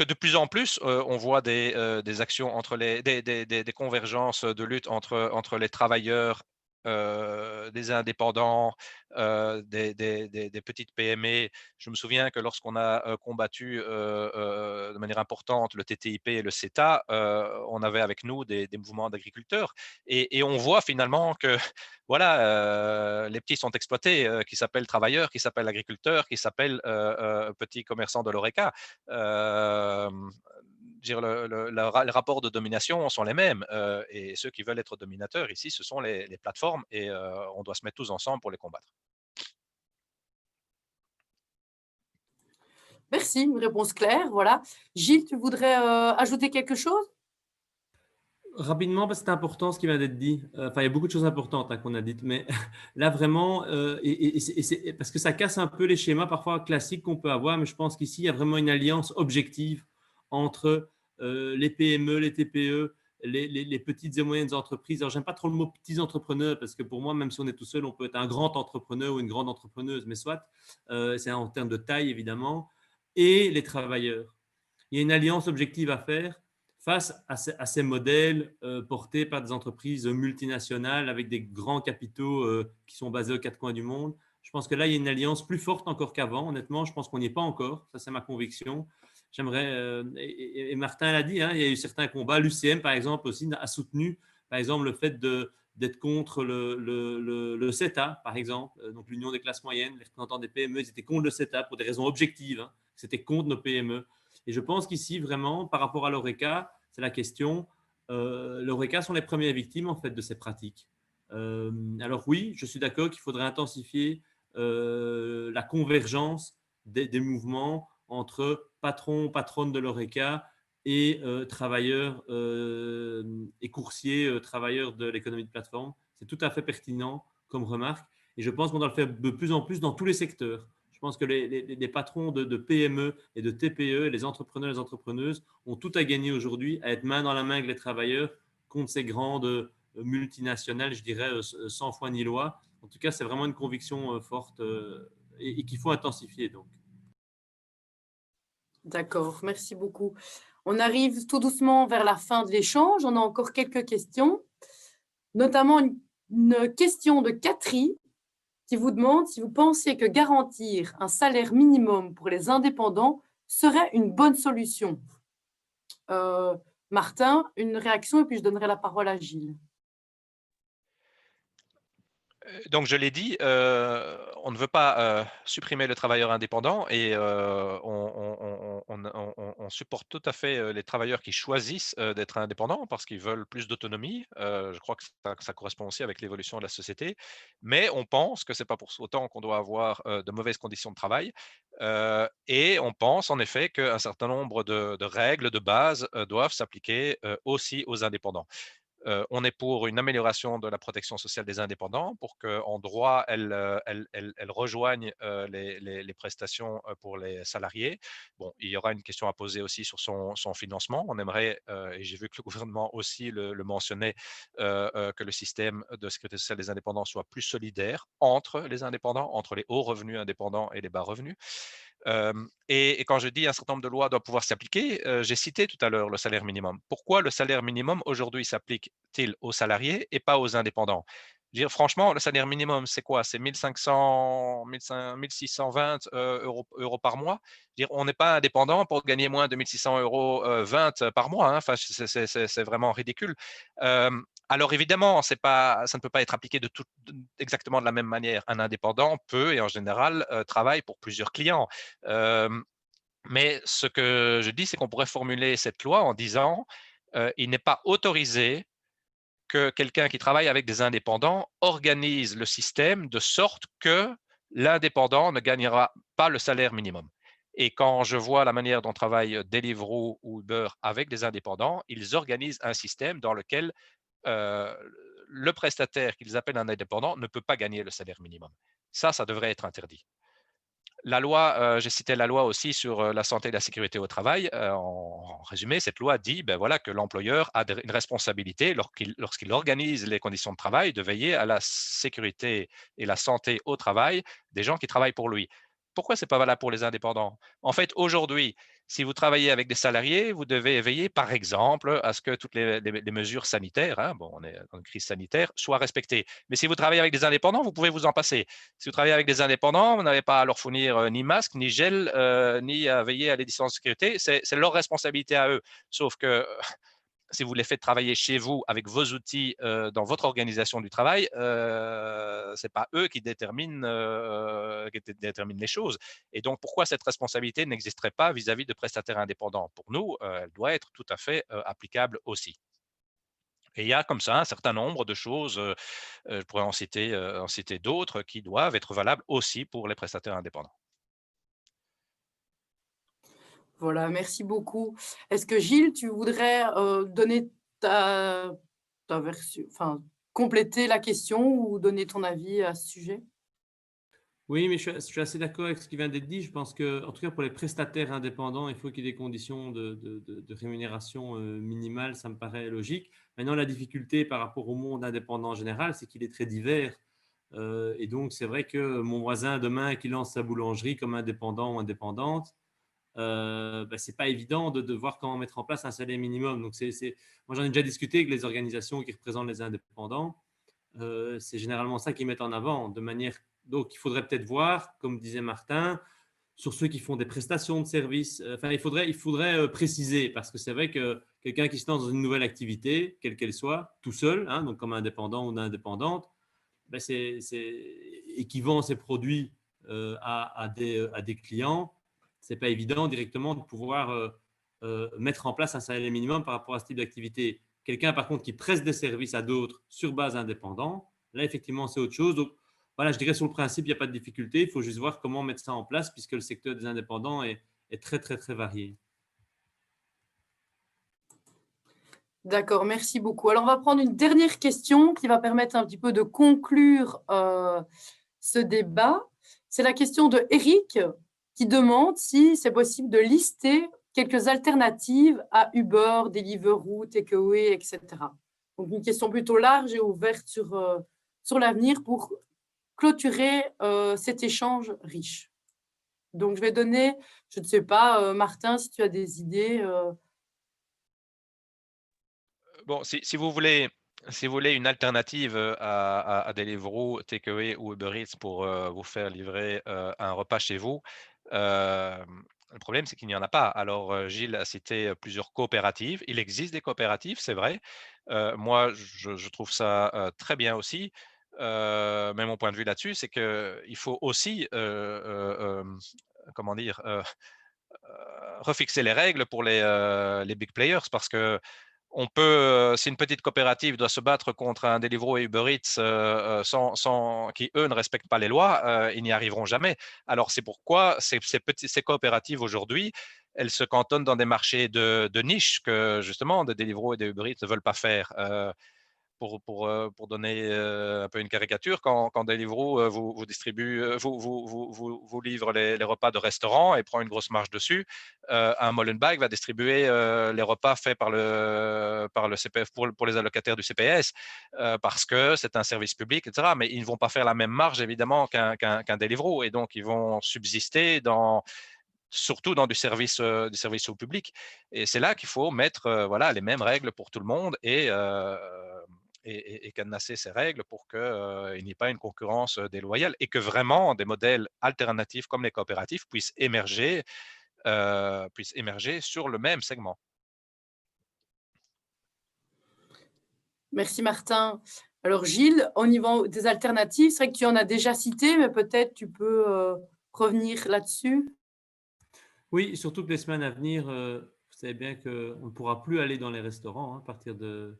de plus en plus, on voit des actions entre des convergences de lutte entre les travailleurs, des indépendants, des petites PME. Je me souviens que lorsqu'on a combattu de manière importante le TTIP et le CETA, on avait avec nous des mouvements d'agriculteurs, et on voit finalement que voilà, les petits sont exploités, qui s'appellent travailleurs, qui s'appellent agriculteurs, qui s'appellent petits commerçants de l'ORECA. Les rapports de domination sont les mêmes, et ceux qui veulent être dominateurs ici, ce sont les plateformes, et on doit se mettre tous ensemble pour les combattre. Merci, une réponse claire, voilà. Gilles, tu voudrais ajouter quelque chose? Rapidement, parce que c'est important ce qui vient d'être dit. Enfin, il y a beaucoup de choses importantes qu'on a dites, mais là vraiment, parce que ça casse un peu les schémas parfois classiques qu'on peut avoir, mais je pense qu'ici, il y a vraiment une alliance objective entre les PME, les TPE, les petites et moyennes entreprises. Alors, j'aime pas trop le mot petits entrepreneurs, parce que pour moi, même si on est tout seul, on peut être un grand entrepreneur ou une grande entrepreneuse, mais soit, c'est en termes de taille, évidemment, et les travailleurs. Il y a une alliance objective à faire face à ces modèles portés par des entreprises multinationales avec des grands capitaux qui sont basés aux quatre coins du monde. Je pense que là, il y a une alliance plus forte encore qu'avant. Honnêtement, je pense qu'on n'y est pas encore. Ça, c'est ma conviction. J'aimerais, et Martin l'a dit, hein, il y a eu certains combats. L'UCM, par exemple, aussi a soutenu, par exemple, le fait d'être contre le CETA, par exemple, donc l'Union des classes moyennes. Les représentants des PME, ils étaient contre le CETA pour des raisons objectives. Hein. C'était contre nos PME. Et je pense qu'ici, vraiment, par rapport à l'ORECA, c'est la question. L'ORECA sont les premières victimes en fait de ces pratiques. Alors oui, je suis d'accord qu'il faudrait intensifier la convergence des mouvements entre patrons, patronnes de l'ORECA et travailleurs et coursiers, travailleurs de l'économie de plateforme. C'est tout à fait pertinent comme remarque. Et je pense qu'on doit le faire de plus en plus dans tous les secteurs. Je pense que les patrons de PME et de TPE, les entrepreneurs et les entrepreneuses ont tout à gagner aujourd'hui à être main dans la main avec les travailleurs contre ces grandes multinationales, je dirais, sans foi ni loi. En tout cas, c'est vraiment une conviction forte et qu'il faut intensifier. Donc. D'accord, merci beaucoup. On arrive tout doucement vers la fin de l'échange. On a encore quelques questions, notamment une question de Catherine qui vous demande si vous pensez que garantir un salaire minimum pour les indépendants serait une bonne solution. Martin, une réaction et puis je donnerai la parole à Gilles. Donc, je l'ai dit, on ne veut pas supprimer le travailleur indépendant et on supporte tout à fait les travailleurs qui choisissent d'être indépendants parce qu'ils veulent plus d'autonomie. Je crois que ça correspond aussi avec l'évolution de la société. Mais on pense que ce n'est pas pour autant qu'on doit avoir de mauvaises conditions de travail. Et on pense en effet qu'un certain nombre de règles de base doivent s'appliquer aussi aux indépendants. On est pour une amélioration de la protection sociale des indépendants pour qu'en droit, elles rejoignent les prestations pour les salariés. Bon, il y aura une question à poser aussi sur son financement. On aimerait, et j'ai vu que le gouvernement aussi le mentionnait, que le système de sécurité sociale des indépendants soit plus solidaire entre les indépendants, entre les hauts revenus indépendants et les bas revenus. Et quand je dis un certain nombre de lois doivent pouvoir s'appliquer, j'ai cité tout à l'heure le salaire minimum. Pourquoi le salaire minimum aujourd'hui s'applique-t-il aux salariés et pas aux indépendants? Je veux dire, franchement, le salaire minimum, c'est quoi? C'est 1500, 1620 euros par mois. Je veux dire, on n'est pas indépendant pour gagner moins de 1600 euros 20 par mois. Hein. Enfin, c'est vraiment ridicule. Alors évidemment, ça ne peut pas être appliqué exactement de la même manière. Un indépendant peut et en général travaille pour plusieurs clients. Mais ce que je dis, c'est qu'on pourrait formuler cette loi en disant il n'est pas autorisé que quelqu'un qui travaille avec des indépendants organise le système de sorte que l'indépendant ne gagnera pas le salaire minimum. Et quand je vois la manière dont travaillent Deliveroo ou Uber avec des indépendants, ils organisent un système dans lequel le prestataire qu'ils appellent un indépendant ne peut pas gagner le salaire minimum. Ça devrait être interdit. La loi, j'ai cité la loi aussi sur la santé et la sécurité au travail. En résumé, cette loi dit voilà, que l'employeur a une responsabilité lorsqu'il organise les conditions de travail de veiller à la sécurité et la santé au travail des gens qui travaillent pour lui. Pourquoi ce n'est pas valable pour les indépendants? En fait, aujourd'hui, si vous travaillez avec des salariés, vous devez veiller, par exemple, à ce que toutes les mesures sanitaires, hein, bon, on est dans une crise sanitaire, soient respectées. Mais si vous travaillez avec des indépendants, vous pouvez vous en passer. Si vous travaillez avec des indépendants, vous n'avez pas à leur fournir ni masque, ni gel, ni à veiller à les distances de sécurité. C'est leur responsabilité à eux. Sauf que si vous les faites travailler chez vous avec vos outils dans votre organisation du travail, ce n'est pas eux qui déterminent les choses. Et donc, pourquoi cette responsabilité n'existerait pas vis-à-vis de prestataires indépendants? Pour nous, elle doit être tout à fait applicable aussi. Et il y a comme ça un certain nombre de choses, je pourrais en citer d'autres qui doivent être valables aussi pour les prestataires indépendants. Voilà, merci beaucoup. Est-ce que Gilles, tu voudrais donner ta version, enfin, compléter la question ou donner ton avis à ce sujet? Oui, mais je suis assez d'accord avec ce qui vient d'être dit. Je pense que, en tout cas, pour les prestataires indépendants, il faut qu'il y ait des conditions de rémunération minimale. Ça me paraît logique. Maintenant, la difficulté par rapport au monde indépendant en général, c'est qu'il est très divers. Et donc, c'est vrai que mon voisin demain qui lance sa boulangerie comme indépendant ou indépendante, c'est pas évident de voir comment mettre en place un salaire minimum. Donc, moi, j'en ai déjà discuté avec les organisations qui représentent les indépendants. C'est généralement ça qu'ils mettent en avant. De manière, donc, il faudrait peut-être voir, comme disait Martin, sur ceux qui font des prestations de services. Enfin, il faudrait préciser, parce que c'est vrai que quelqu'un qui se lance dans une nouvelle activité, quelle qu'elle soit, tout seul, hein, donc comme indépendant ou indépendante, et qui vend ses produits à des clients, c'est pas évident directement de pouvoir mettre en place un salaire minimum par rapport à ce type d'activité. Quelqu'un, par contre, qui preste des services à d'autres sur base indépendante, là, effectivement, c'est autre chose. Donc, voilà, je dirais sur le principe, il n'y a pas de difficulté. Il faut juste voir comment mettre ça en place, puisque le secteur des indépendants est très, très, très varié. D'accord, merci beaucoup. Alors, on va prendre une dernière question qui va permettre un petit peu de conclure ce débat. C'est la question de Eric qui demande si c'est possible de lister quelques alternatives à Uber, Deliveroo, Takeaway, etc. Donc, une question plutôt large et ouverte sur l'avenir pour clôturer cet échange riche. Donc, je vais donner, je ne sais pas, Martin, si tu as des idées. Bon, si vous voulez une alternative à Deliveroo, Takeaway ou Uber Eats pour vous faire livrer un repas chez vous, le problème, c'est qu'il n'y en a pas. Alors, Gilles a cité plusieurs coopératives. Il existe des coopératives, c'est vrai. Moi, je trouve ça très bien aussi. Mais mon point de vue là-dessus, c'est qu'il faut aussi, comment dire, refixer les règles pour les big players parce que on peut, si une petite coopérative doit se battre contre un Deliveroo et Uber Eats qui, eux, ne respectent pas les lois, ils n'y arriveront jamais. Alors, c'est pourquoi ces coopératives, aujourd'hui, elles se cantonnent dans des marchés de niche que, justement, de Deliveroo et de Uber Eats ne veulent pas faire. Pour donner un peu une caricature, quand Deliveroo vous distribue, vous livre les repas de restaurant et prend une grosse marge dessus, un Molenbeek va distribuer les repas faits par le CPF pour les allocataires du CPS parce que c'est un service public, etc. Mais ils ne vont pas faire la même marge, évidemment, qu'un Deliveroo. Et donc, ils vont subsister surtout dans du service au public. Et c'est là qu'il faut mettre voilà, les mêmes règles pour tout le monde et cadenasser ces règles pour qu'il n'y ait pas une concurrence déloyale et que vraiment des modèles alternatifs comme les coopératives puissent émerger sur le même segment. Merci Martin. Alors Gilles, au niveau des alternatives, c'est vrai que tu en as déjà cité, mais peut-être tu peux revenir là-dessus. Oui, surtout que les semaines à venir, vous savez bien qu'on ne pourra plus aller dans les restaurants à partir de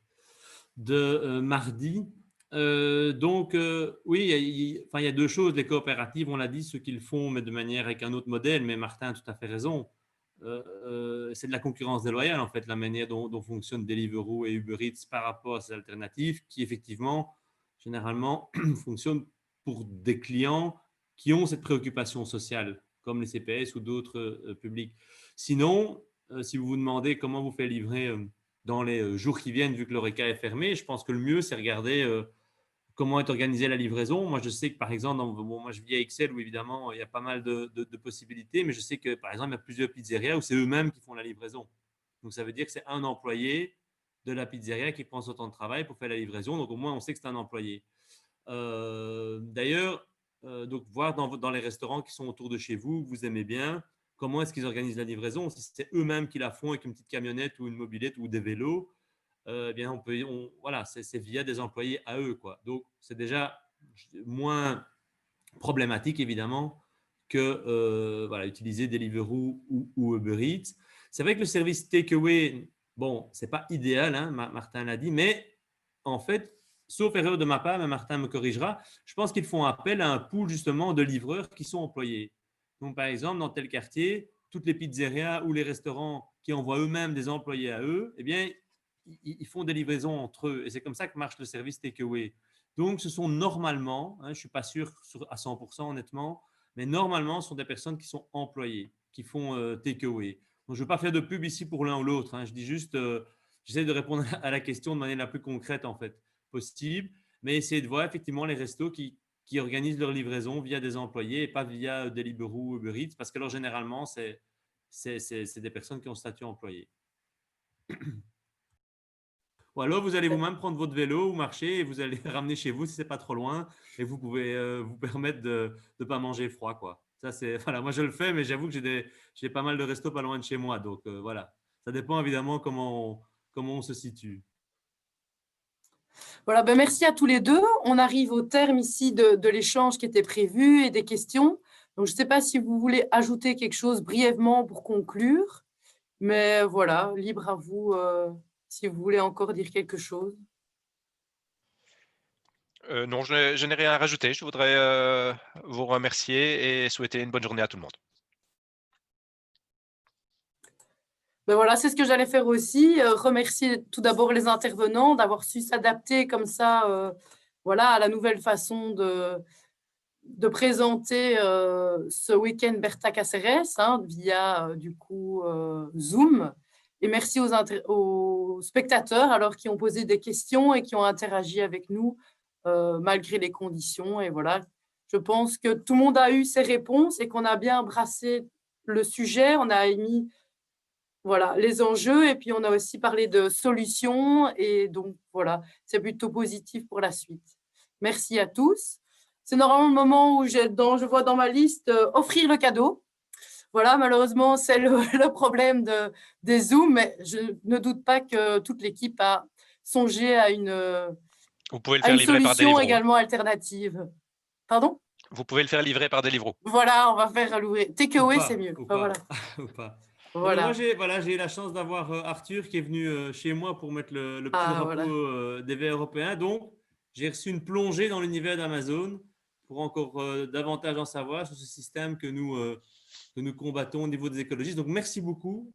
mardi. Oui, il y a deux choses. Les coopératives, on l'a dit, ceux qui le font, mais de manière avec un autre modèle. Mais Martin a tout à fait raison. C'est de la concurrence déloyale, en fait, la manière dont fonctionnent Deliveroo et Uber Eats par rapport à ces alternatives qui, effectivement, généralement, fonctionnent pour des clients qui ont cette préoccupation sociale, comme les CPS ou d'autres publics. Sinon, si vous vous demandez comment vous faites livrer dans les jours qui viennent, vu que l'Horeca est fermé, je pense que le mieux, c'est regarder comment est organisée la livraison. Moi, je sais que, par exemple, moi, je vis à Excel où, évidemment, il y a pas mal de possibilités, mais je sais que, par exemple, il y a plusieurs pizzerias où c'est eux-mêmes qui font la livraison. Donc, ça veut dire que c'est un employé de la pizzeria qui prend son temps de travail pour faire la livraison. Donc, au moins, on sait que c'est un employé. D'ailleurs, donc, voir dans les restaurants qui sont autour de chez vous, que vous aimez bien, comment est-ce qu'ils organisent la livraison. Si c'est eux-mêmes qui la font avec une petite camionnette ou une mobilette ou des vélos, eh bien, voilà, c'est via des employés à eux, quoi. Donc, c'est déjà moins problématique, évidemment, que voilà, utiliser Deliveroo ou Uber Eats. C'est vrai que le service takeaway, bon, c'est pas idéal, hein, Martin l'a dit, mais en fait, sauf erreur de ma part, mais Martin me corrigera, je pense qu'ils font appel à un pool justement de livreurs qui sont employés. Donc, par exemple, dans tel quartier, toutes les pizzerias ou les restaurants qui envoient eux-mêmes des employés à eux, eh bien, ils font des livraisons entre eux. Et c'est comme ça que marche le service takeaway. Donc, ce sont normalement, je ne suis pas sûr à 100% honnêtement, mais normalement, ce sont des personnes qui sont employées, qui font takeaway. Donc, je ne veux pas faire de pub ici pour l'un ou l'autre. Je dis juste, j'essaie de répondre à la question de manière la plus concrète en fait possible, mais essayer de voir effectivement les restos qui organisent leur livraison via des employés et pas via Deliveroo ou Uber Eats, parce que alors généralement, c'est des personnes qui ont statut employé. Ou alors, vous allez vous-même prendre votre vélo ou marcher et vous allez ramener chez vous si ce n'est pas trop loin et vous pouvez vous permettre de ne pas manger froid, quoi. Ça, voilà, moi, je le fais, mais j'avoue que j'ai pas mal de restos pas loin de chez moi. Donc, voilà. Ça dépend évidemment comment on se situe. Voilà, ben merci à tous les deux. On arrive au terme ici de l'échange qui était prévu et des questions. Donc, je ne sais pas si vous voulez ajouter quelque chose brièvement pour conclure, mais voilà, libre à vous si vous voulez encore dire quelque chose. Non, je n'ai rien à rajouter. Je voudrais vous remercier et souhaiter une bonne journée à tout le monde. Ben voilà, c'est ce que j'allais faire aussi. Remercier tout d'abord les intervenants d'avoir su s'adapter comme ça voilà, à la nouvelle façon de présenter ce week-end Berta Cáceres via du coup Zoom. Et merci aux spectateurs alors qui ont posé des questions et qui ont interagi avec nous malgré les conditions. Et voilà, je pense que tout le monde a eu ses réponses et qu'on a bien brassé le sujet. On a émis voilà, les enjeux et puis on a aussi parlé de solutions. Et donc, voilà, c'est plutôt positif pour la suite. Merci à tous. C'est normalement le moment où je vois dans ma liste offrir le cadeau. Voilà, malheureusement, c'est le problème des Zooms, mais je ne doute pas que toute l'équipe a songé à une Vous pouvez le faire livrer par solution Deliveroo. également alternative. Pardon ? Vous pouvez le faire livrer par Deliveroo. Voilà, on va faire louer. Takeaway, c'est mieux. Ou Enfin, voilà. Ou pas. Voilà. Moi, j'ai eu la chance d'avoir Arthur qui est venu chez moi pour mettre le petit drapeau voilà. des verts européens. Donc, j'ai reçu une plongée dans l'univers d'Amazon pour encore davantage en savoir sur ce système que nous combattons au niveau des écologistes. Donc, merci beaucoup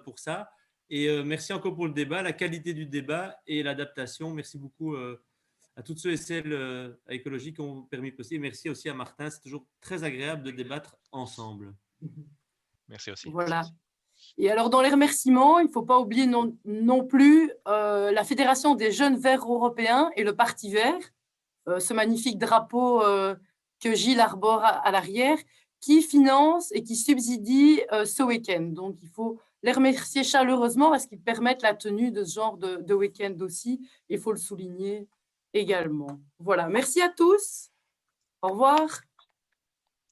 pour ça. Et merci encore pour le débat, la qualité du débat et l'adaptation. Merci beaucoup à toutes ceux et celles à Écologie qui ont permis possible. Merci aussi à Martin. C'est toujours très agréable de débattre ensemble. Merci aussi. Voilà. Et alors, dans les remerciements, il ne faut pas oublier non plus la Fédération des jeunes verts européens et le Parti vert, ce magnifique drapeau que Gilles arbore à l'arrière, qui finance et qui subsidie ce week-end. Donc, il faut les remercier chaleureusement parce qu'ils permettent la tenue de ce genre de week-end aussi. Il faut le souligner également. Voilà. Merci à tous. Au revoir.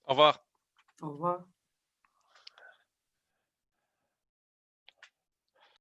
Au revoir. Au revoir.